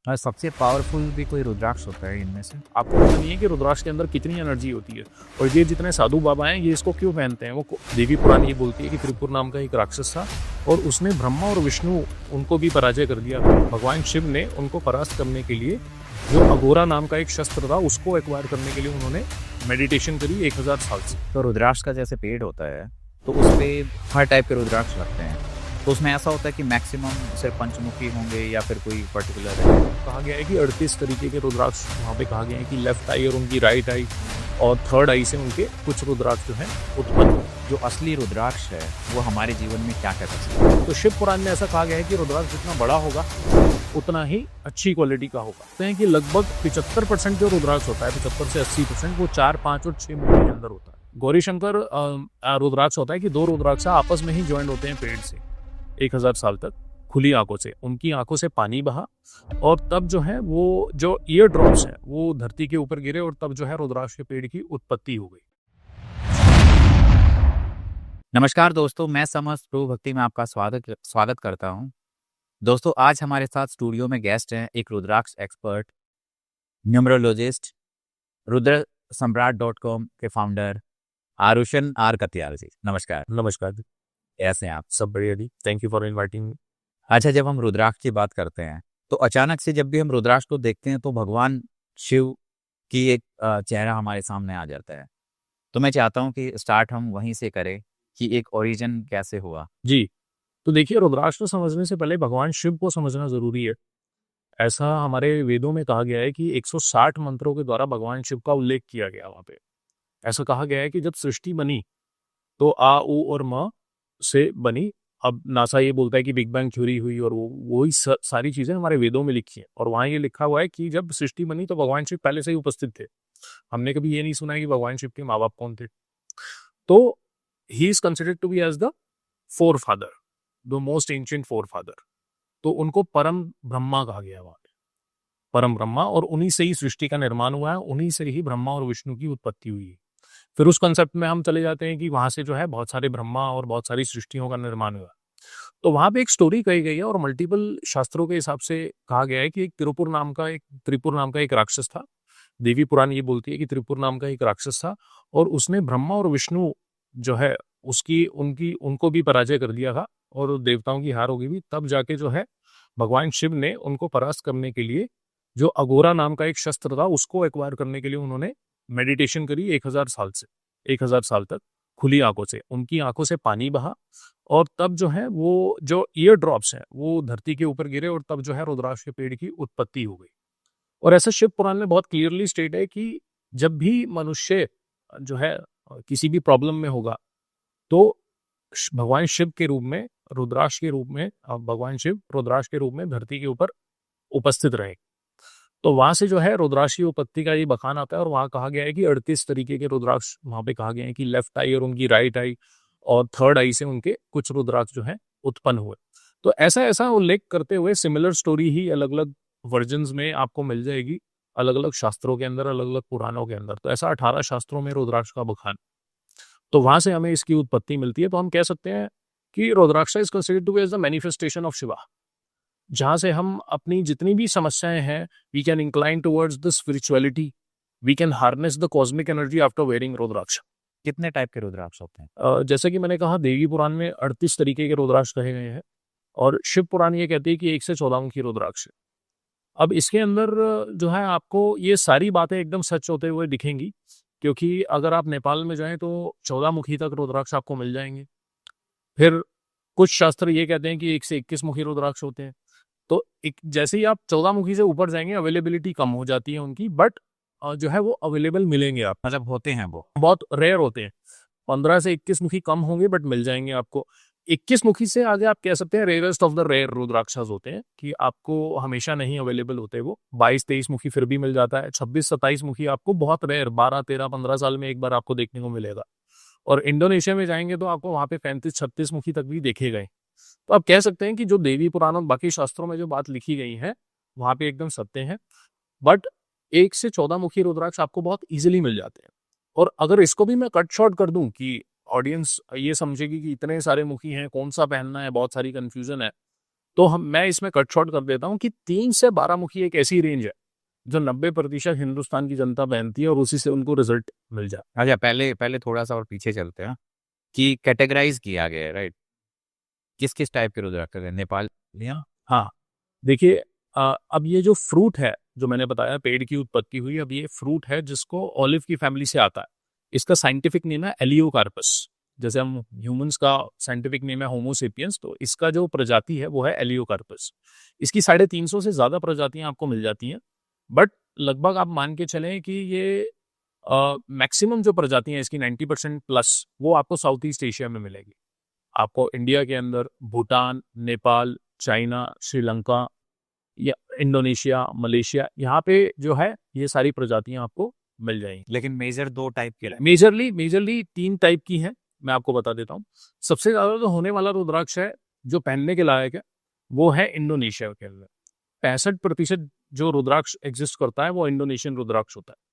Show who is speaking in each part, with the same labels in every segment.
Speaker 1: और सबसे पावरफुल भी कोई रुद्राक्ष होता है इनमें से?
Speaker 2: आपको पता नहीं है कि रुद्राक्ष के अंदर कितनी एनर्जी होती है। और ये जितने साधु बाबा हैं ये इसको क्यों पहनते हैं। देवी पुराण ये बोलती है कि त्रिपुर नाम का एक राक्षस था और उसने ब्रह्मा और विष्णु उनको भी पराजय कर दिया था। भगवान शिव ने उनको परास्त करने के लिए जो अघोरा नाम का एक शस्त्र था उसको एक्वायर करने के लिए उन्होंने मेडिटेशन करी 1000 साल से।
Speaker 1: तो रुद्राक्ष का जैसे पेड़ होता है तो उस पे हर टाइप के रुद्राक्ष लगते हैं, तो उसमें ऐसा होता है कि मैक्सिमम सिर्फ पंचमुखी होंगे या फिर कोई पर्टिकुलर है?
Speaker 2: कहा गया है कि 38 तरीके के रुद्राक्ष वहाँ पे कहा गया है कि लेफ्ट आई और उनकी राइट आई और थर्ड आई से उनके कुछ रुद्राक्ष जो हैं उत्पन्न हुए।
Speaker 1: जो असली रुद्राक्ष है वो हमारे जीवन में क्या क्या कर सकता है?
Speaker 2: तो शिव पुराण में ऐसा कहा गया है कि रुद्राक्ष जितना बड़ा होगा उतना ही अच्छी क्वालिटी का होगा। कहते हैं कि लगभग 75% जो रुद्राक्ष होता है 75 से 80% वो 4, 5 और 6 मुखी के अंदर होता है। गौरी शंकर रुद्राक्ष होता है कि 2 रुद्राक्ष आपस में ही ज्वाइंट होते हैं पेड़ से 1000 साल तक खुली आंखों से, उनकी आंखों से पानी बहा और तब जो है वो जो ईयर ड्रॉप्स हैं वो धरती के ऊपर गिरे और तब जो है रुद्राक्ष के पेड़ की उत्पत्ति हो गई।
Speaker 1: नमस्कार दोस्तों, मैं समस्त प्रभु भक्ति में आपका स्वागत करता हूं। दोस्तों, आज हमारे साथ स्टूडियो में गेस्ट हैं एक रुद्राक्ष एक्सपर्ट, न्यूमरोलॉजिस्ट, रुद्रसम्राट.com के फाउंडर आरुषन आर कतियाल जी। नमस्कार।
Speaker 2: नमस्कार जी।
Speaker 1: ऐसे हैं आप?
Speaker 2: सब बढ़िया जी, थैंक यू फॉर इनवाइटिंग।
Speaker 1: अच्छा, जब हम रुद्राक्ष की बात करते हैं तो अचानक से जब भी हम रुद्राक्ष को देखते हैं तो भगवान शिव की एक चेहरा हमारे सामने आ जाता है। तो मैं चाहता हूं कि स्टार्ट हम वहीं से करें कि एक ओरिजिन कैसे हुआ।
Speaker 2: जी, तो देखिए रुद्राक्ष को समझने से पहले भगवान शिव को समझना जरूरी है। ऐसा हमारे वेदों में कहा गया है कि 160 मंत्रों के द्वारा भगवान शिव का उल्लेख किया गया वहां पे। ऐसा कहा गया है कि जब सृष्टि बनी तो आ उ और म से बनी। अब नासा ये बोलता है कि बिग बैंग थ्योरी हुई और वही सारी चीजें हमारे वेदों में लिखी हैं और वहां ये लिखा हुआ है कि जब सृष्टि बनी तो भगवान शिव पहले से ही उपस्थित थे। हमने कभी ये नहीं सुना है कि भगवान शिव के माँ बाप कौन थे। तो he is considered to be as the forefather, the most ancient forefather. तो उनको परम ब्रह्मा कहा गया वहां पे, परम ब्रह्मा, और उन्हीं से ही सृष्टि का निर्माण हुआ है, उन्हीं से ही ब्रह्मा और विष्णु की उत्पत्ति हुई है। फिर उस कंसेप्ट में हम चले जाते हैं कि वहां से जो है बहुत सारे ब्रह्मा और बहुत सारी सृष्टियों का निर्माण हुआ। तो वहां पे एक स्टोरी कही गई है और मल्टीपल शास्त्रों के हिसाब से कहा गया है कि एक त्रिपुर नाम का एक राक्षस था। देवी पुराण ये बोलती है कि त्रिपुर नाम का एक राक्षस था और उसने ब्रह्मा और विष्णु जो है उसकी उनकी उनको भी पराजय कर दिया था और देवताओं की हार होगी भी। तब जाके जो है भगवान शिव ने उनको परास्त करने के लिए जो अघोरा नाम का एक शस्त्र था उसको एक्वायर करने के लिए उन्होंने मेडिटेशन करी 1000 साल से 1000 साल तक खुली आंखों से, उनकी आंखों से पानी बहा और तब जो है वो जो ईयर ड्रॉप्स हैं वो धरती के ऊपर गिरे और तब जो है रुद्राक्ष के पेड़ की उत्पत्ति हो गई। और ऐसा शिव पुराण में बहुत क्लियरली स्टेट है कि जब भी मनुष्य जो है किसी भी प्रॉब्लम में होगा तो भगवान शिव के रूप में रुद्राक्ष के रूप में भगवान शिव रुद्राक्ष के रूप में धरती के ऊपर उपस्थित रहे। तो वहां से जो है रुद्राक्ष की उत्पत्ति का ये बखान आता है और वहां कहा गया है कि 38 तरीके के रुद्राक्ष वहां पे कहा गया है कि लेफ्ट आई और उनकी राइट आई और थर्ड आई से उनके कुछ रुद्राक्ष जो है उत्पन्न हुए। तो ऐसा ऐसा उल्लेख करते हुए सिमिलर स्टोरी ही अलग अलग वर्जन्स में आपको मिल जाएगी, अलग अलग शास्त्रों के अंदर, अलग अलग पुराणों के अंदर। तो ऐसा 18 शास्त्रों में रुद्राक्ष का बखान, तो वहां से हमें इसकी उत्पत्ति मिलती है। तो हम कह सकते हैं कि rudraksha is considered to be as the manifestation of Shiva, जहां से हम अपनी जितनी भी समस्याएं हैं we can incline towards the spirituality, we can harness the cosmic energy after wearing rudraksha.
Speaker 1: कितने टाइप के रुद्राक्ष होते हैं?
Speaker 2: जैसे कि मैंने कहा देवी पुराण में 38 तरीके के रुद्राक्ष कहे गए हैं और शिव पुराण ये कहती है कि 1 से 14 मुखी रुद्राक्ष है। अब इसके अंदर जो है आपको ये सारी बातें एकदम सच होते हुए दिखेंगी, क्योंकि अगर आप नेपाल में जाएं तो 14 मुखी तक रुद्राक्ष आपको मिल जाएंगे। फिर कुछ शास्त्र ये कहते हैं कि 1 से 21 मुखी रुद्राक्ष होते हैं। तो जैसे ही आप 14 मुखी से ऊपर जाएंगे अवेलेबिलिटी कम हो जाती है उनकी, बट जो है वो अवेलेबल मिलेंगे आप,
Speaker 1: मतलब होते हैं वो
Speaker 2: बहुत रेयर होते हैं। 15 से 21 मुखी कम होंगे बट मिल जाएंगे आपको। 21 मुखी से आगे आप कह सकते हैं रेयरेस्ट ऑफ द रेयर रुद्राक्षस होते हैं कि आपको हमेशा नहीं अवेलेबल होते वो। 22-23 मुखी फिर भी मिल जाता है। 26-27 मुखी आपको बहुत रेयर 12-13-15 साल में एक बार आपको देखने को मिलेगा। और इंडोनेशिया में जाएंगे तो आपको वहां पे 35-36 मुखी तक भी देखे गए। तो आप कह सकते हैं कि जो देवी पुराण और बाकी शास्त्रों में जो बात लिखी गई है वहां पे एकदम सत्य है। बट 1 से 14 मुखी रुद्राक्ष आपको बहुत इजीली मिल जाते हैं। और अगर इसको भी मैं कट शॉर्ट कर दूं कि ऑडियंस ये समझेगी कि इतने सारे मुखी हैं, कौन सा पहनना है, बहुत सारी कंफ्यूजन है, तो मैं इसमें कट शॉर्ट कर देता हूँ कि 3 से 12 मुखी एक ऐसी रेंज है जो 90% हिंदुस्तान की जनता पहनती है और उसी से उनको रिजल्ट मिल जाए।
Speaker 1: अच्छा, पहले पहले थोड़ा सा और पीछे चलते हैं कि कैटेगराइज किया गया है, राइट? किस किस टाइप के रुद्राक्ष है? नेपालियाँ?
Speaker 2: हाँ, देखिए, अब ये जो फ्रूट है, जो मैंने बताया पेड़ की उत्पत्ति हुई, अब ये फ्रूट है जिसको ऑलिव की फैमिली से आता है। इसका साइंटिफिक नेम है एलियोकार्पस। जैसे हम ह्यूमंस का साइंटिफिक नेम है होमो सेपियंस, तो इसका जो प्रजाति है वो है एलियोकार्पस। इसकी 350 से ज़्यादा प्रजातियां आपको मिल जाती हैं, बट लगभग आप मान के चलें कि ये मैक्सिमम जो प्रजातियां इसकी 90% प्लस वो आपको साउथ ईस्ट एशिया में मिलेगी। आपको इंडिया के अंदर भूटान, नेपाल, चाइना, श्रीलंका या इंडोनेशिया, मलेशिया, यहाँ पे जो है ये सारी प्रजातियां आपको मिल जाएंगी।
Speaker 1: लेकिन मेजर 2 टाइप के हैं।
Speaker 2: मेजरली 3 टाइप की हैं, मैं आपको बता देता हूँ। सबसे ज्यादा जो होने वाला रुद्राक्ष है जो पहनने के लायक है वो है इंडोनेशिया के अंदर। 65% जो रुद्राक्ष एग्जिस्ट करता है वो इंडोनेशियन रुद्राक्ष होता है।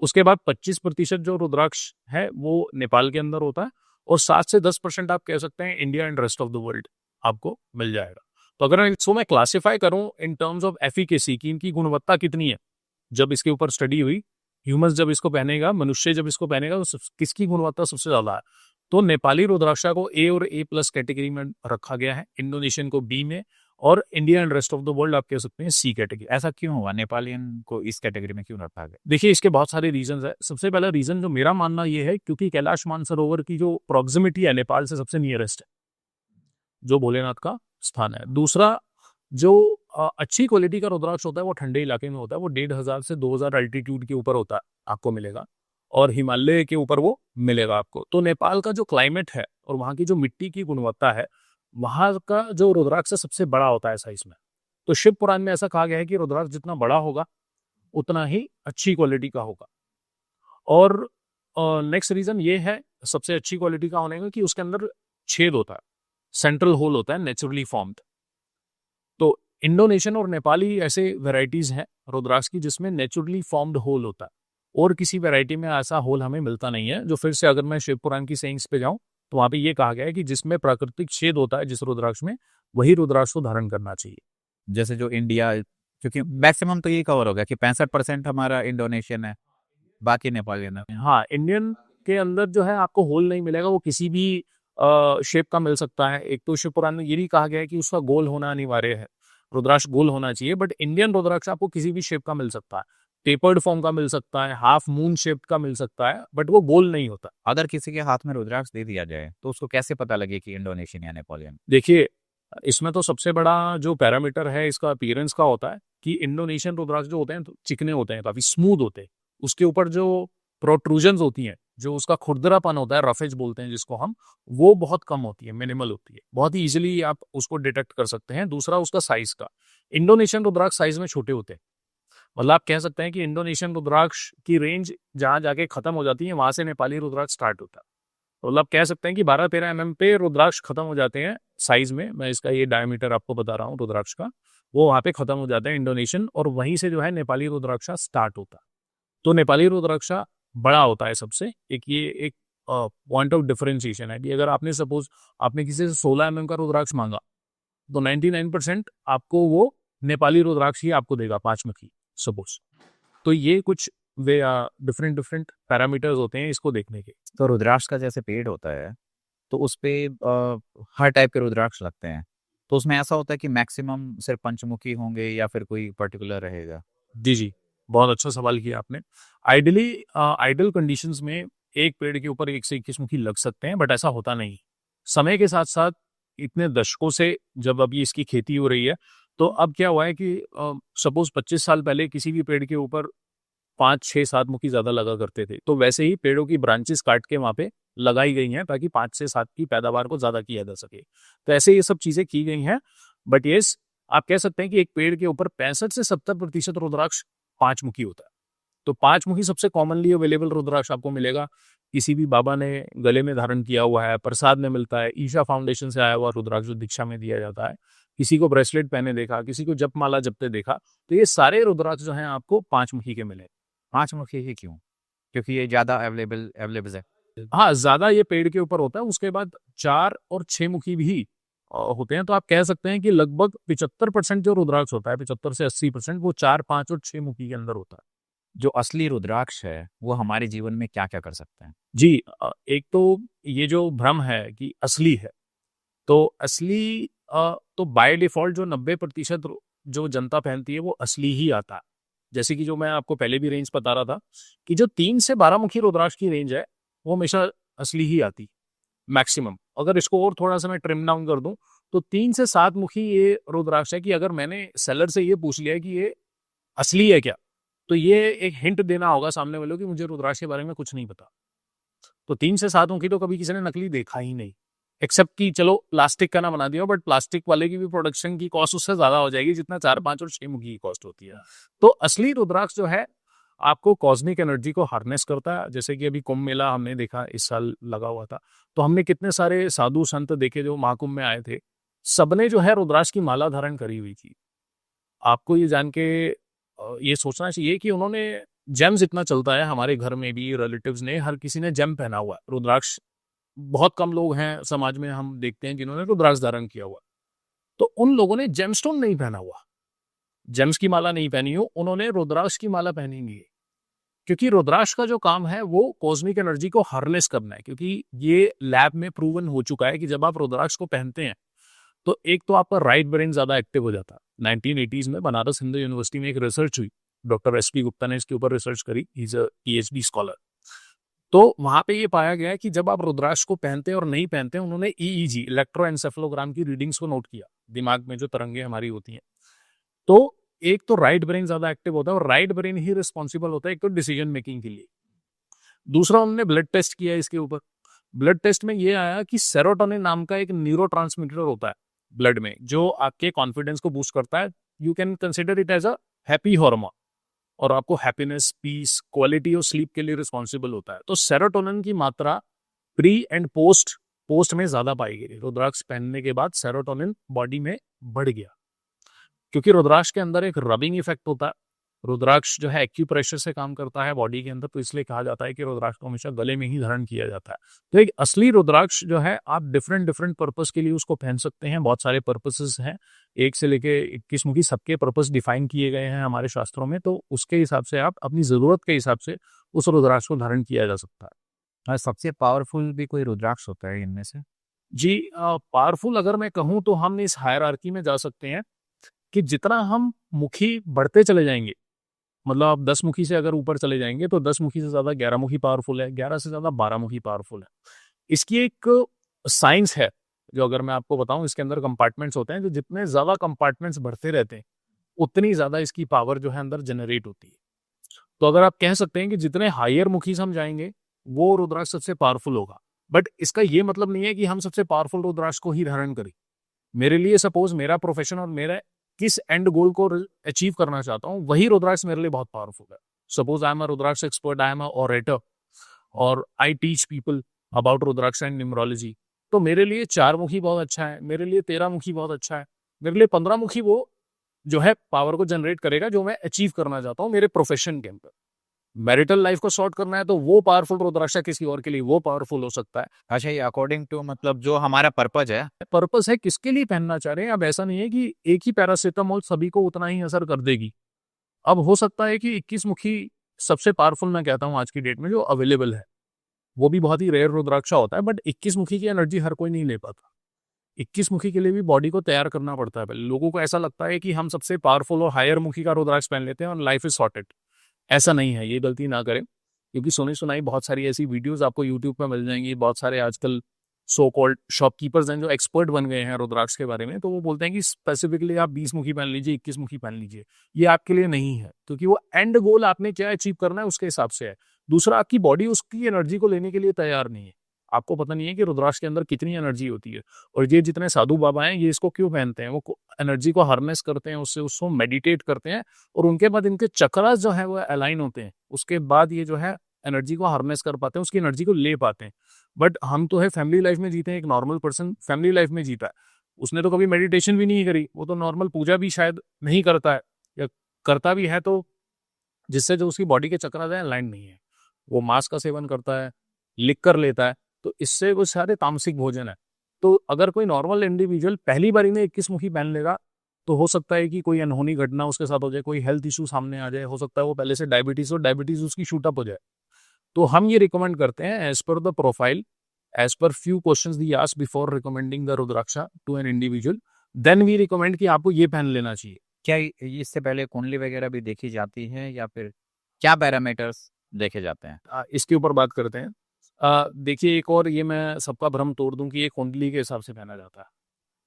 Speaker 2: उसके बाद 25% जो रुद्राक्ष है वो नेपाल के अंदर होता है, और 7 से 10% आप कह सकते हैं India and rest of the world आपको मिल जाएगा। तो अगर इसको मैं क्लासिफाई करूं इन टर्म्स ऑफ एफिकेसी की इनकी गुणवत्ता कितनी है, जब इसके ऊपर स्टडी हुई, ह्यूमंस जब इसको पहनेगा, मनुष्य जब इसको पहनेगा, तो किसकी गुणवत्ता सबसे ज्यादा है? तो नेपाली रुद्राक्षा को ए और ए प्लस कैटेगरी में रखा गया है, इंडोनेशियन को बी में, और India and rest of the world आप कह सकते हैं सी कैटेगरी।
Speaker 1: ऐसा क्यों हुआ? नेपालियन को इस कैटेगरी में क्यों रखा गया?
Speaker 2: देखिए, इसके बहुत सारे रीजंस है। सबसे पहला रीजन जो मेरा मानना ये है, क्योंकि कैलाश मानसरोवर की जो प्रॉक्सिमिटी है नेपाल से सबसे नियरेस्ट है, जो भोलेनाथ का स्थान है। दूसरा, जो अच्छी क्वालिटी का रुद्राक्ष होता है वो ठंडे इलाके में होता है, वो 1500 से 2000 अल्टीट्यूड के ऊपर होता है, आपको मिलेगा, और हिमालय के ऊपर वो मिलेगा आपको। तो नेपाल का जो क्लाइमेट है और वहाँ की जो मिट्टी की गुणवत्ता है, वहाँ का जो रुद्राक्ष सबसे बड़ा होता है साइज में। तो शिव पुराण में ऐसा कहा गया है कि रुद्राक्ष जितना बड़ा होगा उतना ही अच्छी क्वालिटी का होगा। और नेक्स्ट रीजन ये है सबसे अच्छी क्वालिटी का होने का कि उसके अंदर छेद होता है, सेंट्रल होल होता है, नेचुरली फॉर्म्ड। तो इंडोनेशियन और नेपाली ऐसे वेराइटीज हैं रुद्राक्ष की जिसमें नेचुरली फॉर्म्ड होल होता है, और किसी वेराइटी में ऐसा होल हमें मिलता नहीं है। जो फिर से अगर मैं शिव पुराण की सेइंग्स पे जाऊं तो वहां पे ये कहा गया है कि जिसमें प्राकृतिक छेद होता है जिस रुद्राक्ष में, वही रुद्राक्ष को धारण करना चाहिए।
Speaker 1: जैसे जो इंडिया, क्योंकि मैक्सिमम तो ये कवर हो गया कि 65% हमारा इंडोनेशियन है, बाकी नेपालियन है।
Speaker 2: हाँ, इंडियन के अंदर जो है आपको होल नहीं मिलेगा, वो किसी भी शेप का मिल सकता है। एक तो शिव पुराण में ये भी कहा गया है कि उसका गोल होना अनिवार्य है, रुद्राक्ष गोल होना चाहिए, बट इंडियन रुद्राक्ष आपको किसी भी शेप का मिल सकता है, टेपर्ड फॉर्म का मिल सकता है, हाफ मून शेप का मिल सकता है, बट वो गोल नहीं होता।
Speaker 1: अगर किसी के हाथ में रुद्राक्ष दे दिया जाए तो उसको कैसे पता लगे कि इंडोनेशियन या नेपालियन?
Speaker 2: देखिए, इसमें तो सबसे बड़ा जो पैरामीटर है इसका अपीयरेंस का होता है कि इंडोनेशियन रुद्राक्ष जो होते हैं तो चिकने होते हैं, काफी स्मूथ होते हैं, उसके ऊपर जो प्रोट्रूजन्स होती हैं, जो उसका खुरदरापन होता है, रफेज बोलते हैं जिसको हम, वो बहुत कम होती है, मिनिमल होती है, बहुत ही इजीली आप उसको डिटेक्ट कर सकते हैं। दूसरा, उसका साइज का, इंडोनेशियन रुद्राक्ष साइज में छोटे होते हैं, मतलब आप कह सकते हैं कि इंडोनेशियन रुद्राक्ष की रेंज जहां जाके खत्म हो जाती है वहां से नेपाली रुद्राक्ष स्टार्ट होता है। तो मतलब कह सकते हैं कि 12-13 mm पे रुद्राक्ष खत्म हो जाते हैं साइज में। मैं इसका ये डायमीटर आपको बता रहा हूँ रुद्राक्ष का, वो वहां पे खत्म हो जाते हैं इंडोनेशियन, और वहीं से जो है नेपाली रुद्राक्षा स्टार्ट होता है। तो नेपाली रुद्राक्षा बड़ा होता है सबसे, ये एक पॉइंट ऑफ डिफरेंशिएशन है कि अगर आपने सपोज आपने किसी से 16 mm का रुद्राक्ष मांगा तो 99% आपको वो नेपाली रुद्राक्ष ही आपको देगा, 5 मुखी सपोज। तो ये कुछ वे डिफरेंट पैरामीटर्स होते हैं इसको देखने के।
Speaker 1: तो रुद्राक्ष का जैसे पेड़ होता है तो उस पे हर टाइप के रुद्राक्ष लगते हैं, तो उसमें ऐसा होता है कि मैक्सिमम सिर्फ पंचमुखी होंगे या फिर कोई पर्टिकुलर रहेगा?
Speaker 2: जी, बहुत अच्छा सवाल किया आपने। आइडियली आइडियल कंडीशंस में एक पेड़ के ऊपर 1 से 21 मुखी लग सकते हैं, बट ऐसा होता नहीं। समय के साथ साथ इतने दशकों से जब अभी इसकी खेती हो रही है, तो अब क्या हुआ है कि सपोज 25 साल पहले किसी भी पेड़ के ऊपर 5, 6, 7 मुखी ज्यादा लगा करते थे, तो वैसे ही पेड़ों की ब्रांचेस काट के वहां पे लगाई गई हैं ताकि 5 से 7 की पैदावार को ज्यादा किया जा सके। तो ऐसे ये सब चीजें की गई हैं, बट यस, आप कह सकते हैं कि एक पेड़ के ऊपर 65 से 70% रुद्राक्ष 5 मुखी होता है। तो 5 मुखी सबसे कॉमनली अवेलेबल रुद्राक्ष आपको मिलेगा। किसी भी बाबा ने गले में धारण किया हुआ है, प्रसाद में मिलता है, ईशा फाउंडेशन से आया हुआ रुद्राक्ष जो दीक्षा में दिया जाता है, किसी को ब्रेसलेट पहने देखा, किसी को जपमाला जपते देखा, तो ये सारे रुद्राक्ष जो हैं आपको 5 मुखी के मिले।
Speaker 1: 5 मुखी ही क्यों? क्योंकि ये ज्यादा अवेलेबल है।
Speaker 2: हाँ, ज्यादा ये पेड़ के ऊपर होता है। उसके बाद 4 और 6 मुखी भी होते हैं, तो आप कह सकते हैं कि लगभग 75% जो रुद्राक्ष होता है, 75 से 80% वो 4, 5 और 6 मुखी के अंदर होता है।
Speaker 1: जो असली रुद्राक्ष है वो हमारे जीवन में क्या क्या कर सकते हैं?
Speaker 2: जी, एक तो ये जो भ्रम है कि असली है, तो असली तो बाय डिफॉल्ट जो 90% जो जनता पहनती है वो असली ही आता है। जैसे कि जो मैं आपको पहले भी रेंज बता रहा था कि जो 3 से 12 मुखी रुद्राक्ष की रेंज है वो हमेशा असली ही आती, मैक्सिमम। अगर इसको और थोड़ा सा मैं ट्रिम डाउन कर दूं तो 3 से 7 मुखी ये रुद्राक्ष है कि अगर मैंने सेलर से ये पूछ लिया कि ये असली है क्या, तो ये एक हिंट देना होगा सामने वालों कि मुझे रुद्राक्ष के बारे में कुछ नहीं पता। तो 3 से 7 मुखी तो कभी किसी ने नकली देखा ही नहीं, एक्सेप्ट कि चलो प्लास्टिक का ना बना दिया, बट प्लास्टिक वाले की भी प्रोडक्शन की कॉस्ट उससे ज्यादा हो जाएगी जितना 4, 5 और 6 मुखी की कॉस्ट होती है। तो असली रुद्राक्ष जो है आपको कॉस्मिक एनर्जी को हार्नेस करता है। जैसे कि अभी कुंभ मेला हमने देखा इस साल लगा हुआ था, तो हमने कितने सारे साधु संत देखे जो महाकुंभ में आए थे, सबने जो है रुद्राक्ष की माला धारण करी हुई थी। आपको ये जान के ये सोचना चाहिए कि उन्होंने जेम्स इतना चलता है हमारे घर में भी, रिलेटिव्स ने हर किसी ने जेम पहना हुआ है। रुद्राक्ष बहुत कम लोग हैं समाज में हम देखते हैं जिन्होंने रुद्राक्ष धारण किया हुआ, तो उन लोगों ने जेमस्टोन नहीं पहना हुआ, जेम्स की माला नहीं पहनी हो, उन्होंने रुद्राक्ष की माला पहनी हुई है। क्योंकि रुद्राक्ष का जो काम है वो कॉस्मिक एनर्जी को हार्नेस करना है, क्योंकि ये लैब में प्रूवन हो चुका है कि जब आप रुद्राक्ष को पहनते हैं तो एक तो आपका राइट ब्रेन ज्यादा एक्टिव हो जाता है। 1980s में बनारस हिंदू यूनिवर्सिटी में एक रिसर्च हुई, डॉक्टर एसपी गुप्ता ने इसके ऊपर रिसर्च करी, इज अ पीएचडी स्कॉलर। तो वहां पे ये पाया गया है कि जब आप रुद्राक्ष को पहनते हैं और नहीं पहनते हैं, उन्होंने ईईजी इलेक्ट्रोएन्सेफेलोग्राम की रीडिंग्स को नोट किया, दिमाग में जो तरंगे हमारी होती हैं। तो एक तो राइट ब्रेन ज्यादा एक्टिव होता है और राइट ब्रेन ही रिस्पॉन्सिबल होता है एक तो डिसीजन मेकिंग के लिए। दूसरा उन्होंने ब्लड टेस्ट किया इसके ऊपर, ब्लड टेस्ट में ये आया कि सेरोटोनिन नाम का एक न्यूरोट्रांसमीटर होता है ब्लड में जो आपके कॉन्फिडेंस को बूस्ट करता है। You can consider it as a happy hormone और आपको हैप्पीनेस, पीस, क्वालिटी और स्लीप के लिए रिस्पॉन्सिबल होता है। तो सेरोटोनिन की मात्रा प्री एंड पोस्ट पोस्ट में ज्यादा पाई गई। रुद्राक्ष पहनने के बाद सेरोटोनिन बॉडी में बढ़ गया, क्योंकि रुद्राक्ष के अंदर एक रबिंग इफेक्ट होता है। रुद्राक्ष जो है एक्यूप्रेशर से काम करता है बॉडी के अंदर, तो इसलिए कहा जाता है कि रुद्राक्ष को हमेशा गले में ही धारण किया जाता है। तो एक असली रुद्राक्ष जो है आप डिफरेंट डिफरेंट पर्पस के लिए उसको पहन सकते हैं। बहुत सारे पर्पसेस हैं, 1 से लेके 21 मुखी सबके पर्पस डिफाइन किए गए हैं हमारे शास्त्रों में, तो उसके हिसाब से आप अपनी जरूरत के हिसाब से उस रुद्राक्ष को धारण किया जा सकता है।
Speaker 1: और सबसे पावरफुल भी कोई रुद्राक्ष होता है इनमें से?
Speaker 2: जी, पावरफुल अगर मैं कहूँ तो हम इस हायरार्की में जा सकते हैं कि जितना हम मुखी बढ़ते चले जाएंगे, मतलब आप 10 मुखी से अगर ऊपर चले जाएंगे तो 10 मुखी से ज्यादा 11 मुखी पावरफुल है, 11 से ज्यादा 12 मुखी पावरफुल है। इसकी एक साइंस है जो अगर मैं आपको बताऊं, इसके अंदर कंपार्टमेंट्स होते हैं, जो जितने ज्यादा कंपार्टमेंट्स बढ़ते रहते हैं उतनी ज्यादा इसकी पावर जो है अंदर जनरेट होती है। तो अगर आप कह सकते हैं कि जितने हायर मुखी से हम जाएंगे वो रुद्राक्ष सबसे पावरफुल होगा, बट इसका ये मतलब नहीं है कि हम सबसे पावरफुल रुद्राक्ष को ही धारण करें। मेरे लिए सपोज मेरा प्रोफेशन और मेरा किस एंड गोल को अचीव करना चाहता हूँ वही रुद्राक्ष मेरे लिए बहुत पावरफुल है। Suppose I am a rudraksha expert, I am a orator और I teach people about rudraksha and numerology, तो मेरे लिए 4 मुखी बहुत अच्छा है, मेरे लिए 13 मुखी बहुत अच्छा है, मेरे लिए 15 मुखी वो जो है पावर को जनरेट करेगा जो मैं अचीव करना चाहता हूँ मेरे प्रोफेशन के अंदर। मैरिटल लाइफ को सॉर्ट करना है तो वो पावरफुल रुद्राक्ष किसी और के लिए वो पावरफुल हो सकता है।
Speaker 1: अच्छा, ये अकॉर्डिंग टू मतलब जो हमारा पर्पज है।
Speaker 2: पर्पस है किसके लिए पहनना चाह रहे हैं। अब ऐसा नहीं है कि एक ही पैरासीटामोल सभी को उतना ही असर कर देगी। अब हो सकता है कि 21 मुखी सबसे पावरफुल मैं कहता हूँ आज की डेट में जो अवेलेबल है, वो भी बहुत ही रेयर रुद्राक्ष होता है, बट 21 मुखी की एनर्जी हर कोई नहीं ले पाता। 21 मुखी के लिए भी बॉडी को तैयार करना पड़ता है पहले। लोगों को ऐसा लगता है कि हम सबसे पावरफुल और हायर मुखी का रुद्राक्ष पहन लेते हैं और लाइफ इज सॉर्टेड। ऐसा नहीं है, ये गलती ना करें, क्योंकि सुनी सुनाई बहुत सारी ऐसी वीडियोस आपको यूट्यूब पे मिल जाएंगी। बहुत सारे आजकल सो कॉल्ड शॉपकीपर्स हैं जो एक्सपर्ट बन गए हैं रुद्राक्ष के बारे में, तो वो बोलते हैं कि स्पेसिफिकली आप 20 मुखी पहन लीजिए, 21 मुखी पहन लीजिए। ये आपके लिए नहीं है, क्योंकि वो एंड गोल आपने क्या अचीव करना है उसके हिसाब से है। दूसरा, आपकी बॉडी उसकी एनर्जी को लेने के लिए तैयार नहीं है। आपको पता नहीं है कि रुद्राक्ष के अंदर कितनी एनर्जी होती है। और ये जितने साधु बाबा हैं ये इसको क्यों पहनते हैं, वो एनर्जी को हार्नेस करते हैं, उससे उसको मेडिटेट करते हैं और उनके बाद इनके चक्रास जो है वो अलाइन होते हैं। उसके बाद ये जो है एनर्जी को हार्नेस कर पाते हैं, उसकी एनर्जी को ले पाते हैं। बट हम तो है फैमिली लाइफ में जीते हैं, एक नॉर्मल पर्सन फैमिली लाइफ में जीता है, उसने तो कभी मेडिटेशन भी नहीं करी, वो तो नॉर्मल पूजा भी शायद नहीं करता है, या करता भी है तो जिससे जो उसकी बॉडी के चक्रास हैं अलाइन नहीं है। वो मांस का सेवन करता है, लिक कर लेता है, तो इससे वो सारे तामसिक भोजन है। तो अगर कोई नॉर्मल इंडिविजुअल पहली बारी में 21 मुखी पहन लेगा तो हो सकता है कि कोई अनहोनी घटना उसके साथ हो जाए, कोई हेल्थ इशू सामने आ जाए, हो सकता है वो पहले से डायबिटीज और डायबिटीज उसकी शूटअप हो जाए। तो हम ये रिकमेंड करते हैं as per the profile, as per few questions the asked before recommending the rudraksha to an individual, then we recommend कि आपको ये पहन लेना चाहिए।
Speaker 1: क्या इससे पहले कुंडली वगैरह भी देखी जाती है या फिर क्या पैरामीटर्स देखे जाते हैं?
Speaker 2: इसके ऊपर बात करते हैं। देखिए, एक और ये मैं सबका भ्रम तोड़ दूं कि ये कुंडली के हिसाब से पहना जाता है।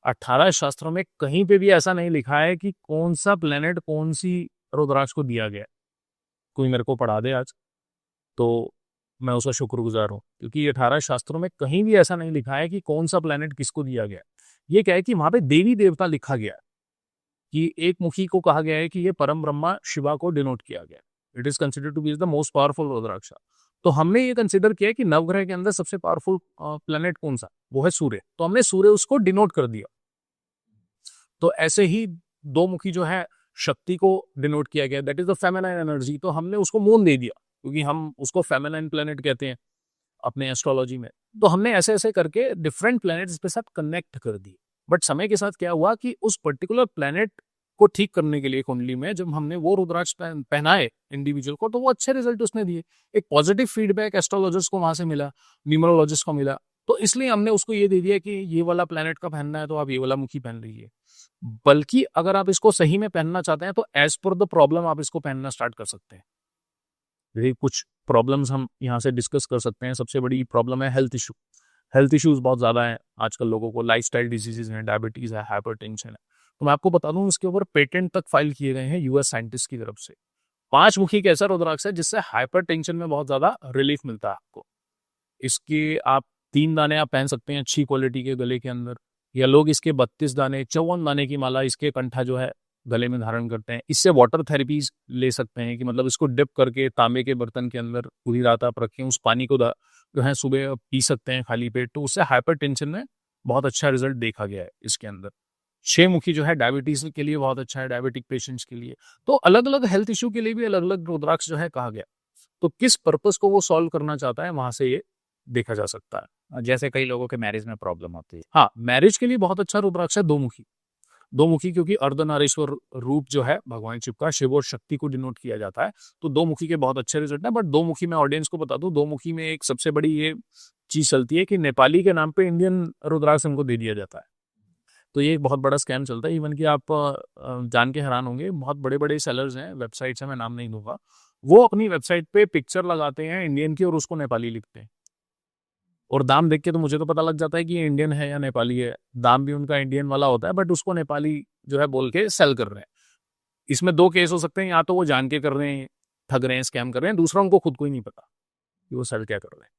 Speaker 2: 18 शास्त्रों में कहीं पे भी ऐसा नहीं लिखा है कि कौन सा प्लेनेट कौन सी रुद्राक्ष को दिया गया है। कोई मेरे को पढ़ा दे आज तो मैं उसका शुक्रगुजार हूँ, क्योंकि 18 शास्त्रों में कहीं भी ऐसा नहीं लिखा है कि कौन सा प्लेनेट किसको दिया गया है। ये क्या है कि वहां पे देवी देवता लिखा गया है कि एक मुखी को कहा गया है कि ये परम ब्रह्मा शिवा को डिनोट किया गया है। It is considered to be the most powerful rudraksha. तो हमने ये कंसिडर किया कि नवग्रह के अंदर सबसे पावरफुल प्लेनेट कौन सा, वो है सूर्य, तो हमने सूर्य उसको डिनोट कर दिया। तो ऐसे ही दो मुखी जो है शक्ति को डिनोट किया गया, that is the feminine energy, तो हमने उसको मून दे दिया क्योंकि हम उसको फेमिनाइन प्लेनेट कहते हैं अपने एस्ट्रोलॉजी में। तो हमने ऐसे ऐसे करके डिफरेंट प्लैनेट्स के साथ कनेक्ट कर दिए। बट समय के साथ क्या हुआ कि उस पर्टिकुलर प्लैनेट को ठीक करने के लिए कुंडली में जब हमने वो रुद्राक्ष पहनाए इंडिविजुअल को, तो वो अच्छे रिजल्ट उसने दिए। एक पॉजिटिव फीडबैक एस्ट्रोलॉजर्स को वहां से मिला, न्यूमरोलॉजिस्ट को मिला, तो इसलिए हमने उसको ये दे दिया कि ये वाला प्लैनेट का पहनना है तो आप ये वाला मुखी पहन लीजिए। बल्कि अगर आप इसको सही में पहनना चाहते हैं तो एज पर द प्रॉब्लम आप इसको पहनना स्टार्ट कर सकते हैं। देखिए, कुछ प्रॉब्लम्स हम यहाँ से डिस्कस कर सकते हैं। सबसे बड़ी प्रॉब्लम है हेल्थ इशू। हेल्थ इश्यूज बहुत ज़्यादा हैं आजकल लोगों को, लाइफस्टाइल डिजीजेज हैं, डायबिटीज़ है, हाइपरटेंशन है। तो मैं आपको बता दूं, इसके ऊपर पेटेंट तक फाइल किए गए हैं यूएस साइंटिस्ट की तरफ से। 5 मुखी एक ऐसा रुद्राक्ष है जिससे हाइपरटेंशन में बहुत ज़्यादा रिलीफ मिलता है आपको। इसके आप 3 दाने आप पहन सकते हैं अच्छी क्वालिटी के गले के अंदर, या लोग इसके 32 दाने 54 दाने की माला इसके कंठा जो है गले में धारण करते हैं। इससे वाटर थेरेपीज ले सकते हैं कि मतलब इसको डिप करके तांबे के बर्तन के अंदर पूरी रात आप रखें, उस पानी को जो है सुबह पी सकते हैं खाली पेट, तो उससे हाइपरटेंशन में बहुत अच्छा रिजल्ट देखा गया है इसके अंदर। 6 मुखी जो है डायबिटीज के लिए बहुत अच्छा है, डायबिटिक पेशेंट्स के लिए। तो अलग अलग हेल्थ इशू के लिए भी अलग अलग रुद्राक्ष जो है कहा गया। तो किस पर्पस को वो सॉल्व करना चाहता है वहां से ये देखा जा सकता है।
Speaker 1: जैसे कई लोगों के मैरिज में प्रॉब्लम होती है।
Speaker 2: हाँ, मैरिज के लिए बहुत अच्छा रुद्राक्ष है 2 मुखी। 2 मुखी क्योंकि अर्धनारीश्वर रूप जो है भगवान शिव का, शिव और शक्ति को डिनोट किया जाता है, तो 2 मुखी के बहुत अच्छे रिजल्ट है। बट 2 मुखी मैं ऑडियंस को बता दूं, 2 मुखी में एक सबसे बड़ी ये चीज चलती है कि नेपाली के नाम पे इंडियन रुद्राक्ष हमको दे दिया जाता है। तो ये एक बहुत बड़ा स्कैम चलता है। इवन कि आप जान के हैरान होंगे, बहुत बड़े बड़े सेलर्स हैं, वेबसाइट्स हैं, मैं नाम नहीं दूंगा, वो अपनी वेबसाइट पे पिक्चर लगाते हैं इंडियन की और उसको नेपाली लिखते हैं, और दाम देख के तो मुझे तो पता लग जाता है कि ये इंडियन है या नेपाली है। दाम भी उनका इंडियन वाला होता है, बट उसको नेपाली जो है बोल के सेल कर रहे हैं। इसमें 2 केस हो सकते हैं, या तो वो जान के कर रहे हैं, ठग रहे हैं, स्कैम कर रहे हैं, दूसरा उनको खुद को ही नहीं पता कि वो सेल क्या कर रहे हैं।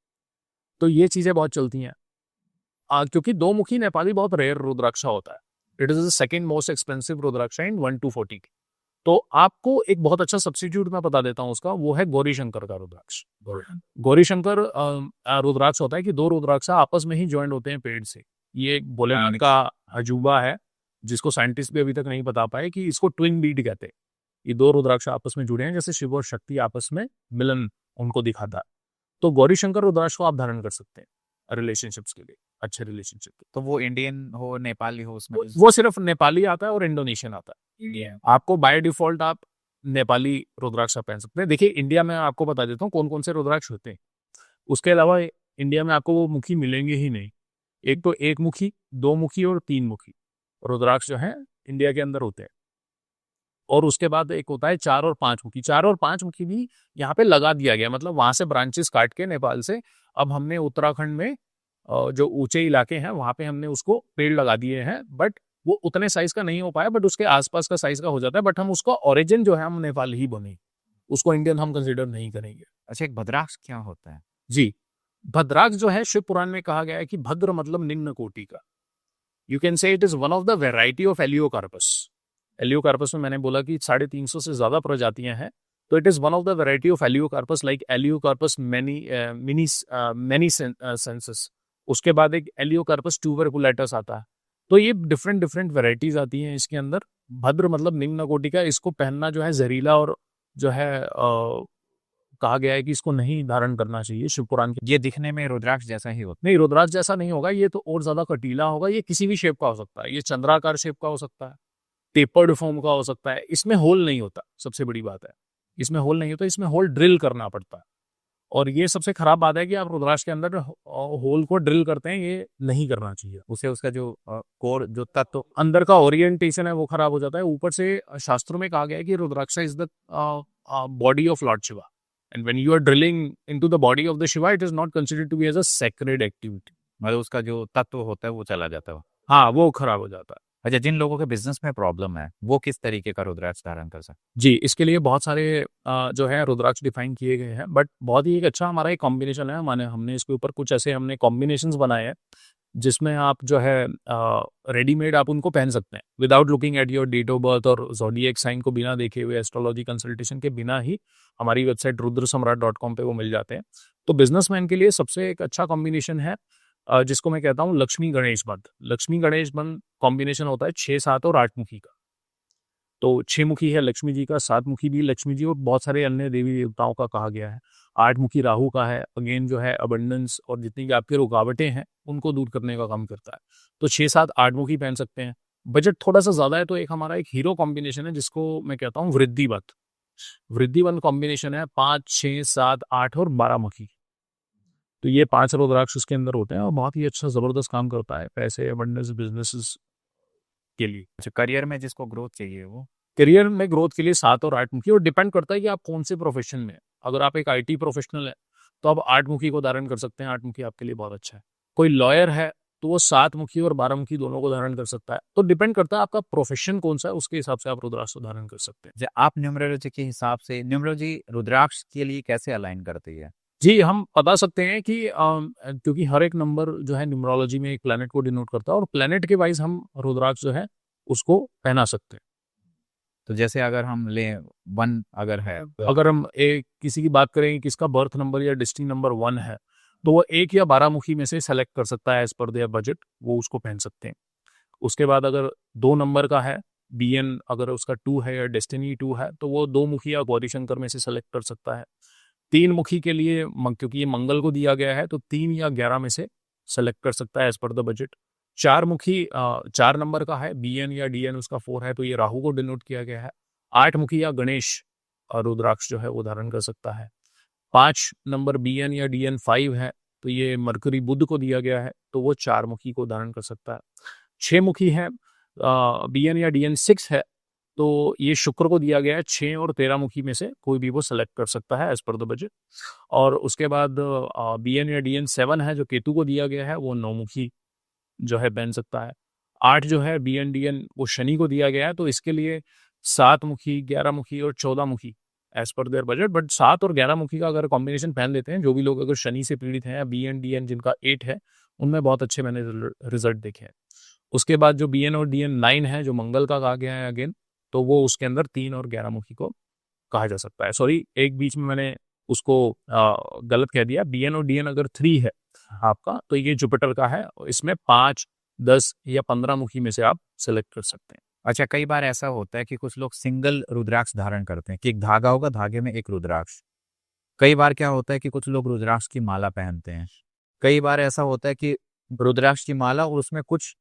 Speaker 2: तो ये चीजें बहुत चलती हैं। क्योंकि 2 मुखी नेपाली बहुत रेयर रुद्राक्षा होता है। It is the second most expensive rudraksha in 1 to 40। तो आपको एक बहुत अच्छा सब्सिट्यूट मैं बता देता हूँ उसका, वो है गौरी शंकर का रुद्राक्ष। गौरी शंकर रुद्राक्ष होता है कि 2 रुद्राक्ष आपस में ही ज्वाइंट होते हैं पेड़ से। ये एक भोलेनाथ का अजूबा है जिसको साइंटिस्ट भी अभी तक नहीं बता पाए कि इसको ट्विन बीड कहते हैं। ये 2 रुद्राक्ष आपस में जुड़े हैं, जैसे शिव और शक्ति आपस में मिलन उनको दिखाता है। तो गौरी शंकर रुद्राक्ष को आप धारण कर सकते हैं रिलेशनशिप्स के लिए, अच्छे रिलेशनशिप के।
Speaker 1: तो वो इंडियन हो, नेपाली हो, उसमें
Speaker 2: वो सिर्फ नेपाली आता है और इंडोनेशियन आता है। आपको बाय डिफॉल्ट आप नेपाली रुद्राक्ष पहन सकते हैं। देखिए, इंडिया में आपको बता देता हूँ कौन कौन से रुद्राक्ष होते हैं। उसके अलावा इंडिया में आपको वो मुखी मिलेंगे ही नहीं। एक तो 1 मुखी, 2 मुखी और 3 मुखी रुद्राक्ष जो है इंडिया के अंदर होते हैं। और उसके बाद एक होता है 4 और 5 मुखी। 4 और 5 मुखी भी यहाँ पे लगा दिया गया, मतलब वहां से ब्रांचेस काट के नेपाल से अब हमने उत्तराखंड में जो ऊंचे इलाके हैं वहां पे हमने उसको पेड़ लगा दिए हैं। बट वो उतने साइज का नहीं हो पाया, बट उसके आसपास का साइज का हो जाता है। बट हम उसका ओरिजिन जो है हम नेपाल ही बने, उसको इंडियन हम कंसिडर नहीं करेंगे।
Speaker 1: अच्छा, एक भद्राक्ष क्या होता है?
Speaker 2: जी, भद्राक्ष जो है शिव पुराण में कहा गया है कि भद्र मतलब निम्न कोटि का। You can say it is one of the variety of Elaeocarpus. Elaeocarpus में मैंने बोला कि 350 से ज्यादा प्रजातियां हैं, तो it is one of the variety of Elaeocarpus, like Elaeocarpus मेनी सेंसस। उसके बाद एक एलियोकार्पस ट्यूबरकुलेटस आता है। तो ये डिफरेंट डिफरेंट वेराइटीज आती हैं इसके अंदर। भद्र मतलब निम्न कोटि का। इसको पहनना जो है जहरीला और जो है कहा गया है कि इसको नहीं धारण करना चाहिए शिव पुराण के।
Speaker 1: ये दिखने में रुद्राक्ष जैसा ही होता
Speaker 2: नहीं, रुद्राक्ष जैसा नहीं होगा, ये तो और ज्यादा कटीला होगा। ये किसी भी शेप का हो सकता है, ये चंद्राकार शेप का हो सकता है, टेपर्ड फॉर्म का हो सकता है। इसमें होल नहीं होता, सबसे बड़ी बात है इसमें होल नहीं होता, इसमें होल ड्रिल करना पड़ता है। और ये सबसे खराब बात है कि आप रुद्राक्ष के अंदर होल को ड्रिल करते हैं, ये नहीं करना चाहिए।
Speaker 1: उसे उसका जो कोर जो तत्व
Speaker 2: अंदर का ओरिएंटेशन है वो खराब हो जाता है। ऊपर से शास्त्रों में कहा गया है कि rudraksha is the body of lord Shiva, and when you are drilling into the body of the Shiva, it is not considered to be as a sacred activity.
Speaker 1: मतलब उसका जो तत्व होता है वो चला जाता है।
Speaker 2: हाँ, वो खराब हो जाता है।
Speaker 1: अच्छा, जिन लोगों के बिजनेस में प्रॉब्लम है वो किस तरीके का रुद्राक्ष धारण कर सकते
Speaker 2: जी, इसके लिए बहुत सारे जो है रुद्राक्ष डिफाइन किए गए हैं, बट बहुत ही एक अच्छा हमारा एक कॉम्बिनेशन है। हमने इसके ऊपर कुछ ऐसे हमने कॉम्बिनेशंस बनाए हैं जिसमें आप जो है रेडीमेड आप उनको पहन सकते हैं without looking at your date of birth और ज़ोडिएक साइन को बिना देखे हुए, एस्ट्रोलॉजी कंसल्टेशन के बिना ही हमारी वेबसाइट रुद्रसम्राट.com पे वो मिल जाते हैं। तो बिजनेसमैन के लिए सबसे एक अच्छा कॉम्बिनेशन है जिसको मैं कहता हूँ लक्ष्मी गणेश बंध। लक्ष्मी गणेश बंध कॉम्बिनेशन होता है 6, 7 और 8 मुखी का। तो 6 मुखी है लक्ष्मी जी का, 7 मुखी भी लक्ष्मी जी और बहुत सारे अन्य देवी देवताओं का कहा गया है। 8 मुखी राहु का है, अगेन जो है अबंडेंस और जितनी भी आपकी रुकावटें हैं उनको दूर करने का काम करता है। तो 6, 7, 8 मुखी पहन सकते हैं। बजट थोड़ा सा ज्यादा है तो एक हमारा एक हीरो कॉम्बिनेशन है जिसको मैं कहता हूँ वृद्धिबंध। वृद्धिबंध कॉम्बिनेशन है 5, 6, 7, 8 और 12 मुखी। तो ये 5 रुद्राक्ष उसके अंदर होते हैं और बहुत ही अच्छा जबरदस्त काम करता है पैसे, अबंडेंस, बिजनेसेस के लिए।
Speaker 1: अच्छा, करियर में जिसको ग्रोथ चाहिए वो
Speaker 2: करियर में ग्रोथ के लिए 7 और 8 मुखी, और डिपेंड करता है कि आप कौन से प्रोफेशन में हैं। अगर आप एक आईटी प्रोफेशनल है तो आप 8 मुखी को धारण कर सकते हैं, 8 मुखी आपके लिए बहुत अच्छा है। कोई लॉयर है तो वो 7 मुखी और 12 मुखी दोनों को धारण कर सकता है। तो डिपेंड करता है आपका प्रोफेशन कौन सा है, उसके हिसाब से आप रुद्राक्ष को धारण कर सकते हैं।
Speaker 1: आप न्यूमरोलॉजी के हिसाब से न्यूमरोलॉजी रुद्राक्ष के लिए कैसे अलाइन करती है?
Speaker 2: जी, हम बता सकते हैं कि क्योंकि हर एक नंबर जो है न्यूमरोलॉजी में एक प्लैनेट को डिनोट करता है और प्लैनेट के वाइज हम रुद्राक्ष जो है उसको पहना सकते हैं।
Speaker 1: तो जैसे अगर हम लें 1 अगर है,
Speaker 2: अगर हम एक किसी की बात करें किसका बर्थ नंबर या डेस्टिनी नंबर 1 है तो वो 1 या 12 मुखी में से सेलेक्ट कर सकता है एज पर देयर बजट, वो उसको पहन सकते हैं। उसके बाद अगर 2 नंबर का है, BN अगर उसका 2 है या डेस्टिनी 2 है तो वो 2 मुखी या गौरी शंकर में से सेलेक्ट कर सकता है। 3 मुखी के लिए क्योंकि ये मंगल को दिया गया है तो 3 या 11 में से सेलेक्ट कर सकता है एज पर द बजट। 4 मुखी 4 नंबर का है, BN या DN उसका 4 है तो ये राहु को डिनोट किया गया है। 8 मुखी या गणेश रुद्राक्ष जो है वो धारण कर सकता है। 5 नंबर BN या DN 5 है तो ये मरकरी बुध को दिया गया है तो वो 4 मुखी को धारण कर सकता है। 6 मुखी है BN या DN 6 है तो ये शुक्र को दिया गया है। 6 और 13 मुखी में से कोई भी वो सेलेक्ट कर सकता है एज पर द बजट। और उसके बाद BN या DN 7 है जो केतु को दिया गया है, वो 9 मुखी जो है पहन सकता है। 8 जो है BN DN वो शनि को दिया गया है तो इसके लिए 7 मुखी, 11 मुखी और 14 मुखी as per their budget. But 7 और 11 मुखी का अगर कॉम्बिनेशन पहन लेते हैं, जो भी लोग अगर शनि से पीड़ित हैं या BN DN जिनका 8 है, उनमें बहुत अच्छे मैंने रिजल्ट देखे हैं। उसके बाद जो BN और DN 9 है जो मंगल का कहा गया है अगेन, तो वो उसके अंदर 3 और 11 मुखी को कहा जा सकता है। सॉरी, एक बीच में मैंने उसको गलत कह दिया। BN और DN अगर 3 है आपका तो ये जुपिटर का है, इसमें 5, 10 या 15 मुखी में से आप सेलेक्ट कर सकते हैं।
Speaker 1: अच्छा, कई बार ऐसा होता है कि कुछ लोग सिंगल रुद्राक्ष धारण करते हैं कि एक धागा होगा, धागे में एक रुद्राक्ष। कई बार क्या होता है कि कुछ लोग रुद्राक्ष की माला पहनते हैं। कई बार ऐसा होता है कि रुद्राक्ष की माला और उसमें कुछ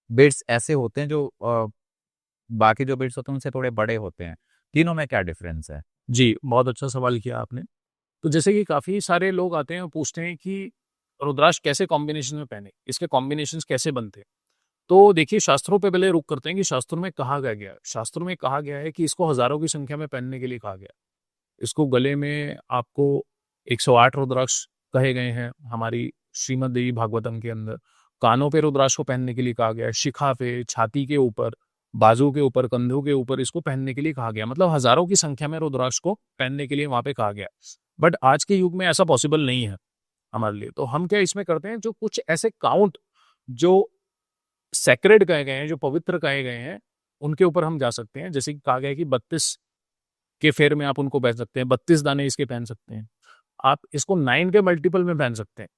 Speaker 1: बिट्स ऐसे होते हैं जो बाकी जो बिट्स होते हैं उनसे थोड़े बड़े होते हैं। तीनों में क्या डिफरेंस है?
Speaker 2: जी, बहुत अच्छा सवाल किया आपने। तो जैसे कि काफ़ी सारे लोग आते हैं और पूछते हैं कि रुद्राक्ष कैसे कॉम्बिनेशन में पहने, इसके कॉम्बिनेशंस कैसे बनते हैं। तो देखिए, शास्त्रों पे पहले रुक करते हैं कि शास्त्रों में कहा गया है। शास्त्रों में कहा गया है कि इसको हजारों की संख्या में पहनने के लिए कहा गया। इसको गले में आपको 108 रुद्राक्ष कहे गए हैं हमारी श्रीमद देवी भागवतम के अंदर। कानों पे रुद्राक्ष को पहनने के लिए कहा गया है, शिखा पे, छाती के ऊपर, बाजू के ऊपर, कंधों के ऊपर इसको पहनने के लिए कहा गया। मतलब हजारों की संख्या में रुद्राक्ष को पहनने के लिए वहां पे कहा गया। बट आज के युग में ऐसा पॉसिबल नहीं है हमारे लिए। तो हम क्या इसमें करते हैं, जो कुछ ऐसे काउंट जो सेक्रेड कहे गए हैं, जो पवित्र कहे गए हैं, उनके ऊपर हम जा सकते हैं। जैसे कि कहा गया है कि 32 के फेर में आप उनको पहन सकते हैं, 32 दाने इसके पहन सकते हैं। आप इसको 9 के मल्टीपल में पहन सकते हैं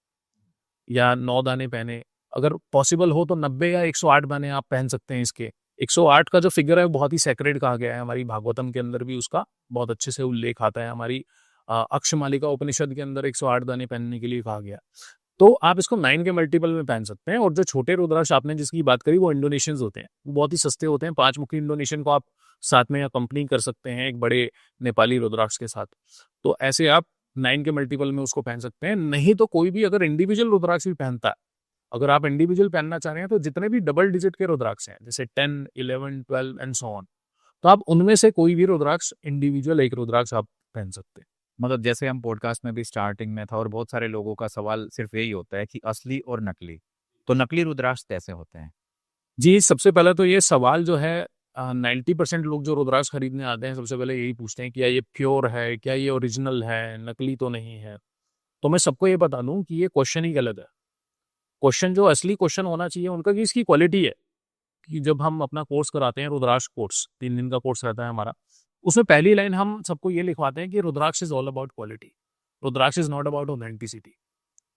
Speaker 2: या 9 दाने पहने। अगर पॉसिबल हो तो 90 या 108 दाने आप पहन सकते हैं इसके। 108 का जो फिगर है वो बहुत ही सेक्रेड कहा गया है। हमारी भागवतम के अंदर भी उसका बहुत अच्छे से उल्लेख आता है। हमारी अक्षमालिका उपनिषद के अंदर 108 दाने पहनने के लिए कहा गया। तो आप इसको 9 के मल्टीपल में पहन सकते हैं। और जो छोटे रुद्राक्ष आपने जिसकी बात करी वो इंडोनेशियंस होते हैं, वो बहुत ही सस्ते होते हैं। 5 मुखी इंडोनेशियन को आप साथ में कंपनी कर सकते हैं एक बड़े नेपाली रुद्राक्ष के साथ। तो ऐसे आप 9 के मल्टीपल में उसको पहन सकते हैं। नहीं तो कोई भी अगर इंडिविजुअल रुद्राक्ष भी पहनता है, अगर आप इंडिविजुअल पहनना चाह रहे हैं, तो जितने भी डबल डिजिट के रुद्राक्ष हैं जैसे 10, 11, 12 एंड सो ऑन, तो आप उनमें से कोई भी रुद्राक्ष इंडिविजुअल एक रुद्राक्ष आप पहन सकते हैं।
Speaker 1: मतलब जैसे हम पॉडकास्ट में भी स्टार्टिंग में था और बहुत सारे लोगों का सवाल सिर्फ यही होता है कि असली और नकली, तो नकली रुद्राक्ष कैसे होते हैं?
Speaker 2: जी, सबसे पहले तो ये सवाल जो है 90% लोग जो रुद्राक्ष खरीदने आते हैं सबसे पहले यही पूछते हैं कि क्या ये प्योर है, क्या ये ओरिजिनल है, नकली तो नहीं है। तो मैं सबको ये बता दूं कि ये क्वेश्चन ही गलत है। क्वेश्चन जो असली क्वेश्चन होना चाहिए उनका कि इसकी क्वालिटी है। कि जब हम अपना कोर्स कराते हैं रुद्राक्ष कोर्स, 3 दिन का कोर्स रहता है हमारा, उसमें पहली लाइन हम सबको ये लिखवाते हैं कि rudraksha is all about quality, rudraksha is not about authenticity,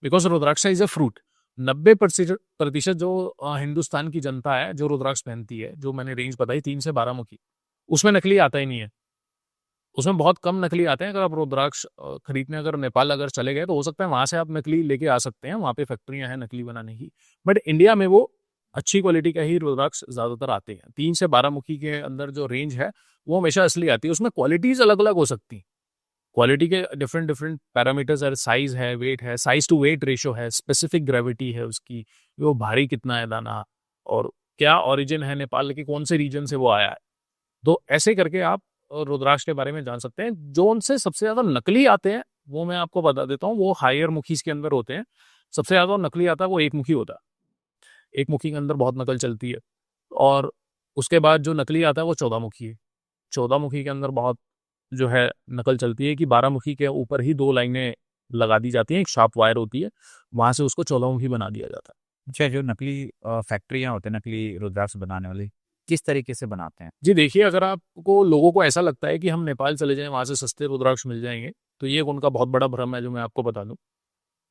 Speaker 2: because rudraksha is a fruit. 90% जो हिंदुस्तान की जनता है जो रुद्राक्ष पहनती है, जो मैंने रेंज बताई 3 से 12 मुखी, उसमें नकली आता ही नहीं है। उसमें बहुत कम नकली आते हैं। अगर आप रुद्राक्ष खरीदने अगर नेपाल अगर चले गए तो हो सकता है वहां से आप नकली लेके आ सकते हैं, वहां पे फैक्ट्रियां हैं नकली बनाने की। बट इंडिया में वो अच्छी क्वालिटी का ही रुद्राक्ष ज्यादातर आते हैं। 3 से 12 मुखी के अंदर जो रेंज है वो हमेशा असली आती है। उसमें क्वालिटीज अलग अलग हो सकती हैं। क्वालिटी के डिफरेंट डिफरेंट पैरामीटर्स है, साइज है, वेट है, साइज टू वेट रेशो है, स्पेसिफिक ग्रेविटी है उसकी, वो भारी कितना है दाना, और क्या ओरिजिन है नेपाल के, कौन से रीजन से वो आया है। तो ऐसे करके आप रुद्राक्ष के बारे में जान सकते हैं। जो उनसे सबसे ज्यादा नकली आते हैं वो मैं आपको बता देता हूँ, वो हायर मुखीज के अंदर होते हैं। सबसे ज्यादा नकली आता है वो एक मुखी होता है। एक मुखी के अंदर बहुत नकल चलती है। और उसके बाद जो नकली आता है वो 14 मुखी है। 14 मुखी के अंदर बहुत जो है नकल चलती है कि 12 मुखी के ऊपर ही 2 लाइनें लगा दी जाती हैं, एक शार्प वायर होती है, वहां से उसको 14 मुखी बना दिया जाता है।
Speaker 1: अच्छा, जो नकली फैक्ट्रियां होते हैं नकली रुद्राक्ष बनाने वाली, किस तरीके से बनाते हैं?
Speaker 2: जी देखिए, अगर आपको लोगों को ऐसा लगता है कि हम नेपाल चले जाएं वहां से सस्ते रुद्राक्ष मिल जाएंगे, तो ये उनका बहुत बड़ा भ्रम है जो मैं आपको बता दूं।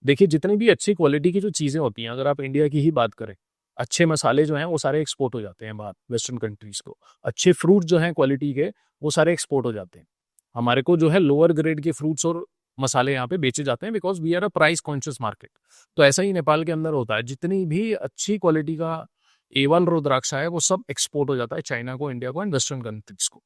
Speaker 2: देखिए, जितनी भी अच्छी क्वालिटी की जो चीजें होती हैं, अगर आप इंडिया की ही बात करें, अच्छे मसाले जो हैं वो सारे एक्सपोर्ट हो जाते हैं बाहर वेस्टर्न कंट्रीज को। अच्छे फ्रूट जो हैं क्वालिटी के, वो सारे एक्सपोर्ट हो जाते हैं। हमारे को जो है लोअर ग्रेड के फ्रूट्स और मसाले यहाँ पे बेचे जाते हैं, because we are a price conscious market. तो ऐसा ही नेपाल के अंदर होता है। जितनी भी अच्छी क्वालिटी का A1 रुद्राक्ष है वो सब एक्सपोर्ट हो जाता है चाइना को, इंडिया को एंड वेस्टर्न कंट्रीज को।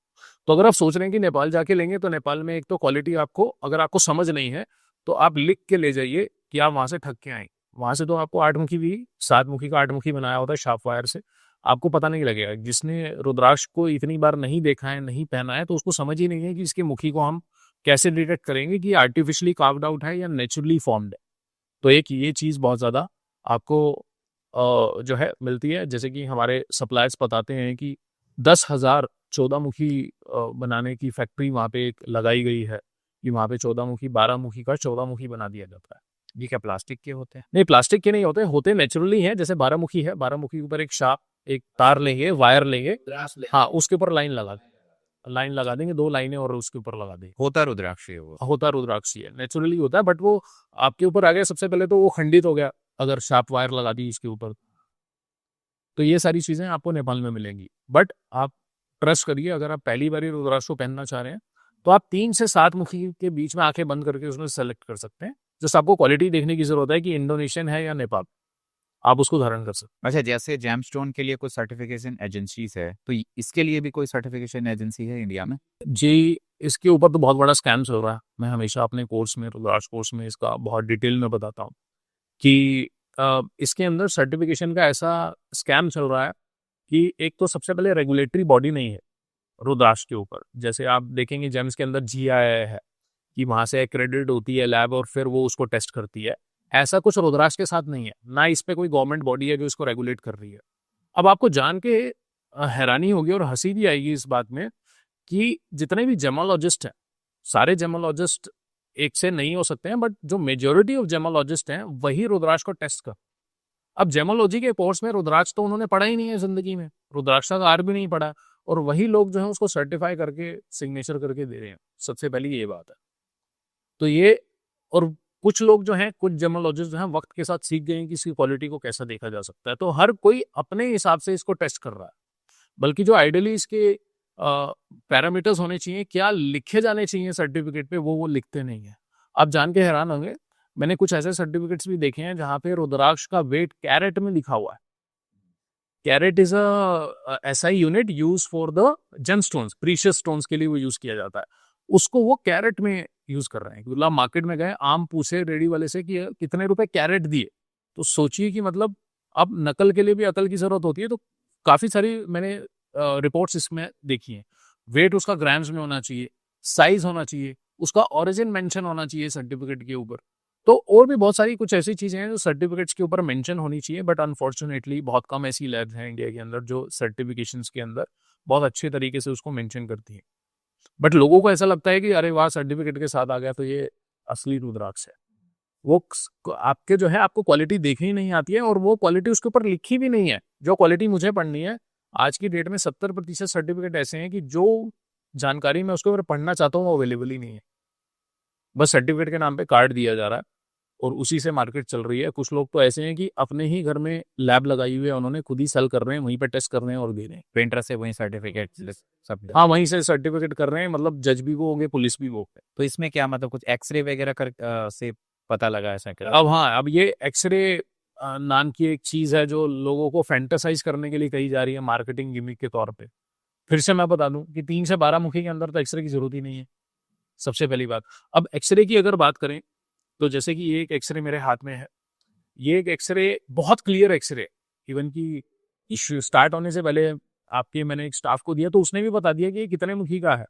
Speaker 2: तो अगर आप सोच रहे हैं कि नेपाल जाके लेंगे, तो नेपाल में एक तो क्वालिटी आपको, अगर आपको समझ नहीं है तो आप लिख के ले जाइए कि आप वहां से ठग के आए। वहां से तो आपको 8 मुखी भी, 7 मुखी का 8 मुखी बनाया होता है शार्प वायर से, आपको पता नहीं लगेगा। जिसने रुद्राक्ष को इतनी बार नहीं देखा है, नहीं पहना है, तो उसको समझ ही नहीं है कि इसकी मुखी को हम कैसे डिटेक्ट करेंगे कि आर्टिफिशियली कार्व्ड आउट है या नेचुरली फॉर्म्ड है। तो एक ये चीज बहुत ज्यादा आपको जो है मिलती है। जैसे कि हमारे सप्लायर्स बताते हैं कि 10,000 14 मुखी बनाने की फैक्ट्री वहाँ पे एक लगाई गई है, कि वहाँ पे 14 मुखी, 12 मुखी का 14 मुखी बना दिया जाता है।
Speaker 1: ये क्या प्लास्टिक के होते हैं?
Speaker 2: नहीं, प्लास्टिक के नहीं होते, होते नेचुरली हैं। जैसे 12 मुखी है, 12 मुखी के ऊपर एक शार्प, एक तार लेंगे, वायर लेंगे, हाँ, उसके ऊपर लाइन लगा देंगे, 2 लाइनें, और उसके ऊपर लगा देंगे।
Speaker 1: होता रुद्राक्ष है वो?
Speaker 2: होता रुद्राक्ष ही है, नेचुरली होता है। बट वो आपके ऊपर आ गया, सबसे पहले तो वो खंडित हो गया अगर शार्प वायर लगा दी इसके ऊपर। तो ये सारी चीजें आपको नेपाल में मिलेंगी। बट आप ट्रस्ट करिए, अगर आप पहली बार रुद्राक्ष को पहनना चाह रहे हैं, तो आप 3 से 7 मुखी के बीच में आंखें बंद करके उसमें सेलेक्ट कर सकते हैं। जस्ट आपको क्वालिटी देखने की जरूरत है कि इंडोनेशियन है या नेपाल, आप उसको धारण कर सकते
Speaker 1: अच्छा, जैसे जेमस्टोन के लिए कोई सर्टिफिकेशन एजेंसीज है, तो इसके लिए भी कोई सर्टिफिकेशन एजेंसी है इंडिया में?
Speaker 2: जी, इसके ऊपर तो बहुत बड़ा स्कैम चल रहा है। मैं हमेशा अपने कोर्स में, रुद्राक्ष कोर्स में, इसका बहुत डिटेल में बताता हूँ कि इसके अंदर सर्टिफिकेशन का ऐसा स्कैम चल रहा है कि एक तो सबसे पहले रेगुलेटरी बॉडी नहीं है रुद्राक्ष के ऊपर। जैसे आप देखेंगे जेम्स के अंदर GIA है कि वहां से एक्रेडिट होती है लैब और फिर वो उसको टेस्ट करती है। ऐसा कुछ रुद्राक्ष के साथ नहीं है, ना इस पे कोई गवर्नमेंट बॉडी है जो इसको रेगुलेट कर रही है। अब आपको जान के हैरानी होगी और हंसी भी आएगी इस बात में कि जितने भी जेमोलॉजिस्ट हैं, सारे जेमोलॉजिस्ट एक से नहीं हो सकते हैं, बट जो मेजोरिटी ऑफ जेमोलॉजिस्ट हैं वही रुद्राक्ष को टेस्ट कर। अब जेमोलॉजी के कोर्स में रुद्राक्ष तो उन्होंने पढ़ा ही नहीं है जिंदगी में, रुद्राक्ष का आर भी नहीं पढ़ा, और वही लोग जो है उसको सर्टिफाई करके सिग्नेचर करके दे रहे हैं। सबसे पहली ये बात है। तो ये, और कुछ लोग जो हैं, कुछ जेमोलॉजिस्ट जो हैं, वक्त के साथ सीख गए हैं कि इसकी क्वालिटी को कैसा देखा जा सकता है। तो हर कोई अपने हिसाब से इसको टेस्ट कर रहा है। बल्कि जो आइडियली इसके पैरामीटर्स होने चाहिए, क्या लिखे जाने चाहिए सर्टिफिकेट पे, वो लिखते नहीं है। आप जान के हैरान होंगे, मैंने कुछ ऐसे सर्टिफिकेट्स भी देखे हैं जहाँ पे रुद्राक्ष का वेट कैरेट में लिखा हुआ है। Carat is a SI unit use for the gem stones, precious stones के लिए वो यूज किया जाता है, उसको वो कैरेट में यूज कर रहे हैं। मतलब आप मार्केट में गए, आम पूछे रेडी वाले से कि कितने रुपए कैरेट दिए, तो सोचिए कि मतलब अब नकल के लिए भी अकल की जरूरत होती है। तो काफी सारी मैंने रिपोर्ट्स इसमें देखी हैं। वेट उसका ग्राम्स में होना चाहिए, साइज होना चाहिए, उसका ओरिजिन मेंशन होना चाहिए सर्टिफिकेट के ऊपर। तो और भी बहुत सारी कुछ ऐसी चीजें हैं जो सर्टिफिकेट्स के ऊपर मेंशन होनी चाहिए, बट अनफॉर्चुनेटली बहुत कम ऐसी लैब्स हैं इंडिया के अंदर जो सर्टिफिकेशंस के अंदर बहुत अच्छे तरीके से उसको मेंशन करती हैं। बट लोगों को ऐसा लगता है कि अरे वाह, सर्टिफिकेट के साथ आ गया तो ये असली रुद्राक्ष है। वो आपके जो है, आपको क्वालिटी देखनी नहीं आती है, और वो क्वालिटी उसके ऊपर लिखी भी नहीं है जो क्वालिटी मुझे पढ़नी है। आज की डेट में 70% सर्टिफिकेट ऐसे हैं कि जो जानकारी मैं उसके ऊपर पढ़ना चाहता हूँ वो अवेलेबल ही नहीं है। बस सर्टिफिकेट के नाम पे कार्ड दिया जा रहा है और उसी से मार्केट चल रही है। कुछ लोग तो ऐसे हैं कि अपने ही घर में लैब लगाई हुई है, उन्होंने खुद ही सेल कर रहे हैं, वहीं पे टेस्ट कर रहे हैं और दे रहे हैं।
Speaker 1: प्रिंटर से वही सर्टिफिकेट सब।
Speaker 2: हाँ, वहीं से सर्टिफिकेट कर रहे हैं, मतलब जज भी वो होंगे, पुलिस भी वो होंगे।
Speaker 1: तो इसमें क्या मतलब कुछ एक्सरे वगैरह कर से पता लगा ऐसा क्या?
Speaker 2: अब हाँ, अब ये एक्सरे नाम की एक चीज है जो लोगों को फैंटासाइज करने के लिए कही जा रही है मार्केटिंग गिमिक के तौर पे। फिर से मैं बता दूं कि 3 से 12 मुखी के अंदर तो एक्सरे की जरूरत ही नहीं है, सबसे पहली बात। अब एक्सरे की अगर बात करें तो जैसे कि ये एक एक्सरे मेरे हाथ में है, ये एक एक्सरे बहुत क्लियर एक्सरे, इवन की इश्यू स्टार्ट होने से पहले आपके मैंने एक स्टाफ को दिया तो उसने भी बता दिया कि ये कितने मुखी का है।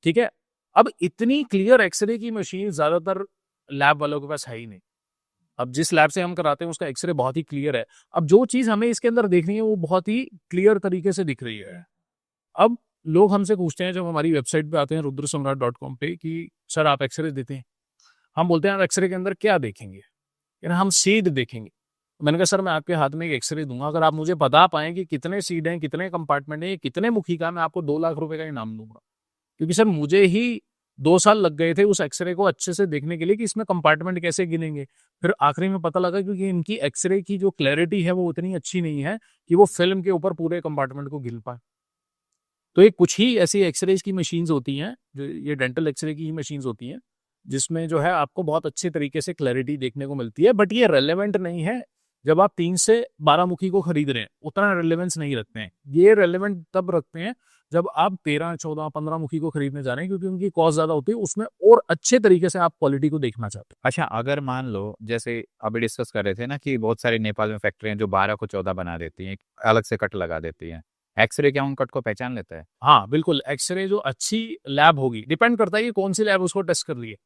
Speaker 2: ठीक है, अब इतनी क्लियर एक्सरे की मशीन ज्यादातर लैब वालों के पास है ही नहीं। अब जिस लैब से हम कराते हैं उसका एक्सरे बहुत ही क्लियर है। अब जो चीज हमें इसके अंदर देखनी है वो बहुत ही क्लियर तरीके से दिख रही है। अब लोग हमसे पूछते हैं जब हमारी वेबसाइट पे आते हैं rudrasamrat.com पे कि सर आप एक्सरे देते हैं, हम बोलते हैं एक्सरे के अंदर क्या देखेंगे, यानी हम सीड देखेंगे। मैंने कहा सर मैं आपके हाथ में एक एक्सरे दूंगा, अगर आप मुझे बता पाए कि कितने सीड हैं, कितने कंपार्टमेंट हैं, कितने मुखी का, मैं आपको 2 लाख रुपए का इनाम दूंगा। क्योंकि सर मुझे ही 2 साल लग गए थे उस एक्सरे को अच्छे से देखने के लिए कि इसमें कंपार्टमेंट कैसे गिनेंगे। फिर आखिरी में पता लगा क्योंकि इनकी एक्सरे की जो क्लैरिटी है वो उतनी अच्छी नहीं है कि वो फिल्म के ऊपर पूरे कंपार्टमेंट को गिन पाए। तो ये कुछ ही ऐसी एक्सरेज की मशीन्स होती हैं, जो ये डेंटल एक्सरे की ही मशीन्स होती हैं, जिसमें जो है आपको बहुत अच्छे तरीके से क्लैरिटी देखने को मिलती है। बट ये रेलेवेंट नहीं है जब आप 3 से 12 मुखी को खरीद रहे हैं, उतना रेलेवेंस नहीं रखते हैं। ये रेलेवेंट तब रखते हैं जब आप 13, 14, 15 मुखी को खरीदने जा रहे हैं, क्योंकि उनकी कॉस्ट ज्यादा होती है, उसमें और अच्छे तरीके से आप क्वालिटी को देखना चाहते हैं।
Speaker 1: अच्छा, अगर मान लो जैसे अभी डिस्कस कर रहे थे ना कि बहुत सारी नेपाल में फैक्ट्री हैं जो 12 को 14 बना देती हैं, अलग से कट लगा देती हैं। एक्सरे क्या उन कट को पहचान लेता है?
Speaker 2: हाँ बिल्कुल, एक्सरे जो अच्छी लैब होगी, डिपेंड करता है कि कौन सी लैब उसको टेस्ट कर रही है,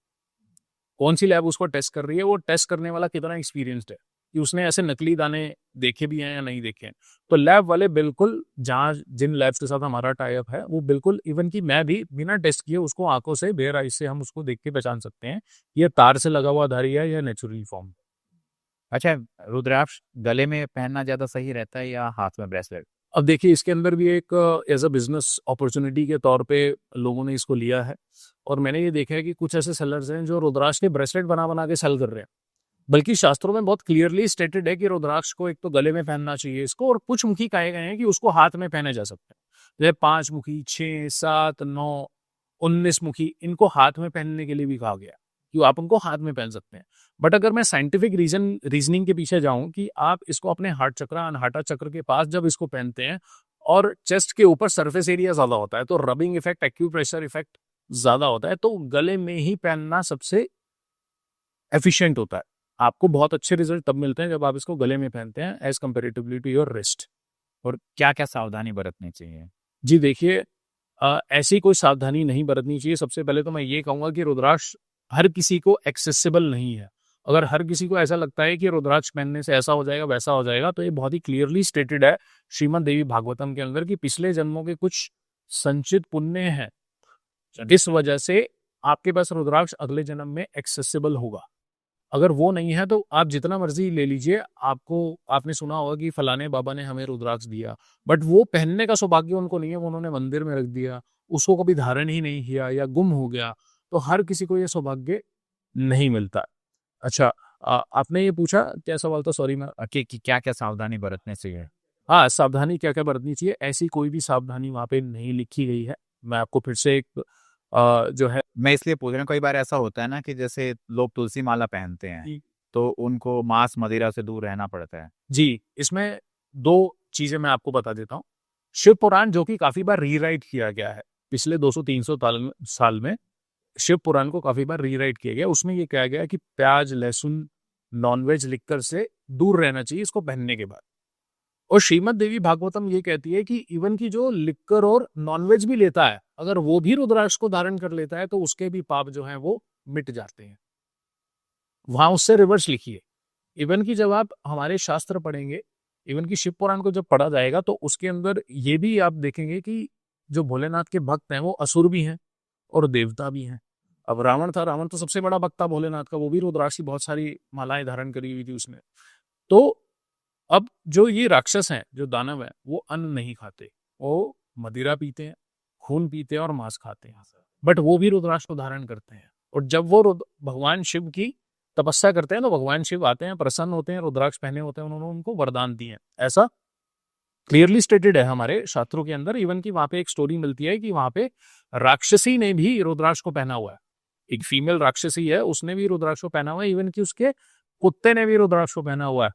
Speaker 2: कौन सी लैब उसको टेस्ट कर रही है, वो टेस्ट करने वाला कितना एक्सपीरियंस्ड है, कि उसने ऐसे नकली दाने देखे भी हैं या नहीं देखे हैं। तो लैब वाले बिल्कुल, जहाँ जिन लैब्स के साथ हमारा टाई अप है, वो बिल्कुल, इवन कि मैं भी बिना टेस्ट किए उसको आंखों से, बेयर आइज से हम उसको देख के पहचान सकते हैं ये तार से लगा हुआ धारी है या नेचुरल फॉर्म।
Speaker 1: अच्छा, रुद्राक्ष गले में पहनना ज्यादा सही रहता है या हाथ में ब्रेसलेट?
Speaker 2: अब देखिए, इसके अंदर भी एक एज अ बिजनेस अपॉर्चुनिटी के तौर पे लोगों ने इसको लिया है, और मैंने ये देखा है कि कुछ ऐसे सेलर्स हैं जो रुद्राक्ष के ब्रेसलेट बना बना के सेल कर रहे हैं। बल्कि शास्त्रों में बहुत क्लियरली स्टेटेड है कि रुद्राक्ष को एक तो गले में पहनना चाहिए इसको, और कुछ मुखी कहे गए हैं कि उसको हाथ में पहने जा सकते हैं। जैसे 5 मुखी, 6, 7, 9, 19 मुखी, इनको हाथ में पहनने के लिए भी कहा गया कि आप उनको हाथ में पहन सकते हैं। बट अगर मैं साइंटिफिक रीजनिंग के पीछे जाऊं कि आप इसको अपने हार्ट चक्र, अनहाटा चक्र के पास जब इसको पहनते हैं और चेस्ट के ऊपर सरफेस एरिया ज्यादा होता है, तो रबिंग इफेक्ट, एक्यूप्रेशर इफेक्ट ज्यादा होता है, तो गले में ही पहनना सबसे एफिशिएंट होता है। आपको बहुत अच्छे रिजल्ट तब मिलते हैं जब आप इसको गले में पहनते हैं as comparatively to your wrist.
Speaker 1: और क्या क्या सावधानी बरतनी चाहिए?
Speaker 2: जी देखिए, ऐसी कोई सावधानी नहीं बरतनी चाहिए। सबसे पहले तो मैं ये कहूंगा कि रुद्राक्ष हर किसी को एक्सेसिबल नहीं है। अगर हर किसी को ऐसा लगता है कि रुद्राक्ष पहनने से ऐसा हो जाएगा, वैसा हो जाएगा, तो ये बहुत ही क्लियरली स्टेटेड है श्रीमद् देवी भागवतम के अंदर कि पिछले जन्मों के कुछ संचित पुण्य हैं, इस वजह से आपके पास रुद्राक्ष अगले जन्म में एक्सेसिबल होगा। अगर वो नहीं है तो आप जितना मर्जी ले लीजिए। आपने सुना होगा कि फलाने बाबा ने हमें रुद्राक्ष दिया, बट वो पहनने का सौभाग्य उनको नहीं है, वो उन्होंने मंदिर में रख दिया, उसको कभी धारण ही नहीं किया या गुम हो गया। तो हर किसी को ये सौभाग्य नहीं मिलता। अच्छा, आपने ये पूछा क्या सवाल था, सॉरी मैं।
Speaker 1: कि क्या क्या सावधानी बरतने चाहिए?
Speaker 2: हाँ, सावधानी क्या-क्या बरतनी चाहिए, ऐसी कोई भी सावधानी वहाँ पे नहीं लिखी गई है। मैं आपको फिर से एक जो है
Speaker 1: मैं इसलिए पूछ रहा हूँ, कई बार ऐसा होता है ना कि जैसे लोग तुलसी माला पहनते हैं,
Speaker 2: जी,
Speaker 1: तो उनको मांस मदिरा से दूर रहना पड़ता है।
Speaker 2: जी, इसमें 2 चीज़ें मैं आपको बता देता हूँ। शिव पुराण जो कि काफ़ी बार रीराइट किया गया है, पिछले 200-300 साल में शिव पुराण को काफ़ी बार रीराइट किया गया। उसमें ये कहा गया है कि प्याज, लहसुन, नॉन-वेज, लिक्कर से दूर रहना चाहिए इसको पहनने के बाद। और श्रीमद् देवी भागवतम ये कहती है कि इवन की जो लिक्कर और नॉनवेज भी लेता है, अगर वो भी रुद्राक्ष को धारण कर लेता है तो उसके भी पाप जो हैं वो मिट जाते हैं। वहां उससे रिवर्स लिखी है। इवन की जब आप हमारे शास्त्र पढ़ेंगे, इवन की शिव पुराण को जब पढ़ा जाएगा तो उसके अंदर ये भी आप देखेंगे कि जो भोलेनाथ के भक्त हैं वो असुर भी हैं और देवता भी हैं। अब रावण था, रावण तो सबसे बड़ा भक्त था भोलेनाथ का, वो भी रुद्राक्ष की बहुत सारी मालाएं धारण करी हुई थी उसने। तो अब जो ये राक्षस हैं, जो दानव हैं, वो अन्न नहीं खाते, वो मदिरा पीते हैं, खून पीते हैं और मांस खाते हैं। बट वो भी रुद्राक्ष को धारण करते हैं। और जब वो भगवान शिव की तपस्या करते हैं तो भगवान शिव आते हैं, प्रसन्न होते हैं, रुद्राक्ष पहने होते हैं, उन्होंने उनको वरदान दिए हैं। ऐसा क्लियरली स्टेटेड है हमारे शास्त्रों के अंदर। इवन की वहां पे एक स्टोरी मिलती है कि वहां पे राक्षसी ने भी रुद्राक्ष को पहना हुआ है। एक फीमेल राक्षसी है, उसने भी रुद्राक्ष को पहना हुआ है। इवन की उसके कुत्ते ने भी रुद्राक्ष को पहना हुआ है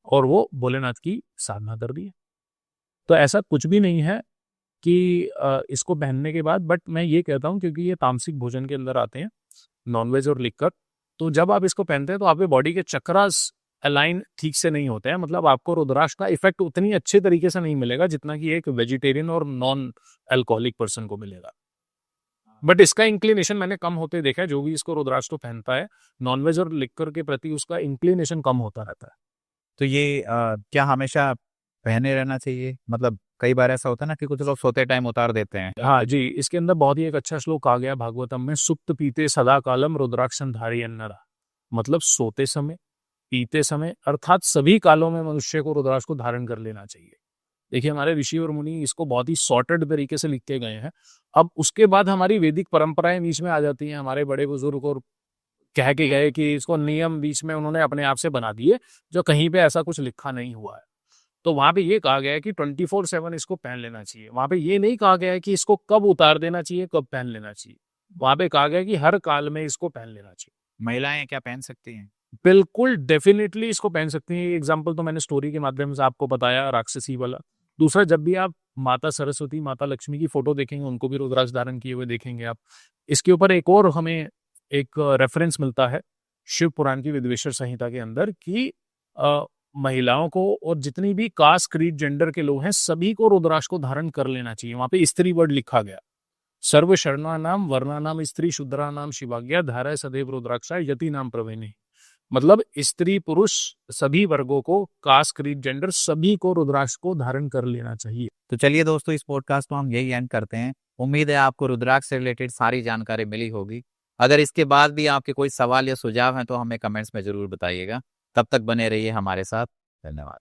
Speaker 2: और वो भोलेनाथ की साधना कर रही है। तो ऐसा कुछ भी नहीं है कि इसको पहनने के बाद, बट मैं ये कहता हूँ क्योंकि ये तामसिक भोजन के अंदर आते हैं, नॉनवेज और लिक्कर, तो जब आप इसको पहनते हैं तो आपके बॉडी के चक्रास अलाइन ठीक से नहीं होते हैं। मतलब आपको रुद्राक्ष का इफेक्ट उतनी अच्छे तरीके से नहीं मिलेगा जितना कि एक वेजिटेरियन और नॉन अल्कोहलिक पर्सन को मिलेगा। बट इसका इंक्लिनेशन मैंने कम होते देखा है। जो भी इसको रुद्राक्ष को पहनता है, नॉनवेज और लिक्कर के प्रति उसका इंक्लिनेशन कम होता रहता है।
Speaker 1: तो ये क्या हमेशा पहने रहना चाहिए? मतलब कई बार ऐसा होता है ना कि कुछ लोग सोते टाइम उतार देते हैं।
Speaker 2: हाँ जी, इसके अंदर बहुत ही एक अच्छा श्लोक आ गया भागवतम में, सुप्त पीते सदा कालम रुद्राक्षं धारी अन्नरा। मतलब सोते समय, पीते समय, अर्थात सभी कालों में मनुष्य को रुद्राक्ष को धारण कर लेना चाहिए। देखिए हमारे ऋषि और मुनि इसको बहुत ही सॉर्टेड तरीके से लिख के गए हैं। अब उसके बाद हमारी वैदिक परंपराएं बीच में आ जाती हैं, हमारे बड़े बुजुर्ग और कह के गए कि इसको नियम बीच में उन्होंने अपने आप से बना दिए, जो कहीं पे ऐसा कुछ लिखा नहीं हुआ है। तो वहां पे ये कहा गया है कि 24/7 इसको पहन लेना चाहिए। वहां पे ये नहीं कहा गया है कि इसको कब उतार देना चाहिए, कब पहन लेना चाहिए। वहां पे कहा गया है कि हर काल में इसको पहन लेना चाहिए।
Speaker 1: महिलाएं क्या पहन सकती हैं?
Speaker 2: बिल्कुल डेफिनेटली इसको पहन सकती हैं। एग्जाम्पल तो मैंने स्टोरी के माध्यम से आपको बताया, राक्षसी वाला। दूसरा, जब भी आप माता सरस्वती, माता लक्ष्मी की फोटो देखेंगे, उनको भी रुद्राक्ष धारण किए हुए देखेंगे आप। इसके ऊपर एक और हमें एक रेफरेंस मिलता है शिव पुराण की विद्वेश्वर संहिता के अंदर कि महिलाओं को और जितनी भी कास्ट, क्रीड, जेंडर के लोग हैं, सभी को रुद्राक्ष को धारण कर लेना चाहिए। वहां पे स्त्री वर्ड लिखा गया, सर्व शरणा नाम वर्णा नाम स्त्री शुद्रा नाम शिवाज्ञा धारा सदैव रुद्राक्षा यति नाम प्रवेणी। मतलब स्त्री पुरुष सभी वर्गों को, कास्ट, क्रीड, जेंडर सभी को रुद्राक्ष को धारण कर लेना चाहिए।
Speaker 1: तो चलिए दोस्तों, इस पॉडकास्ट को हम यही एंड करते हैं। उम्मीद है आपको रुद्राक्ष से रिलेटेड सारी जानकारी मिली होगी। अगर इसके बाद भी आपके कोई सवाल या सुझाव हैं तो हमें कमेंट्स में जरूर बताइएगा। तब तक बने रहिए हमारे साथ। धन्यवाद।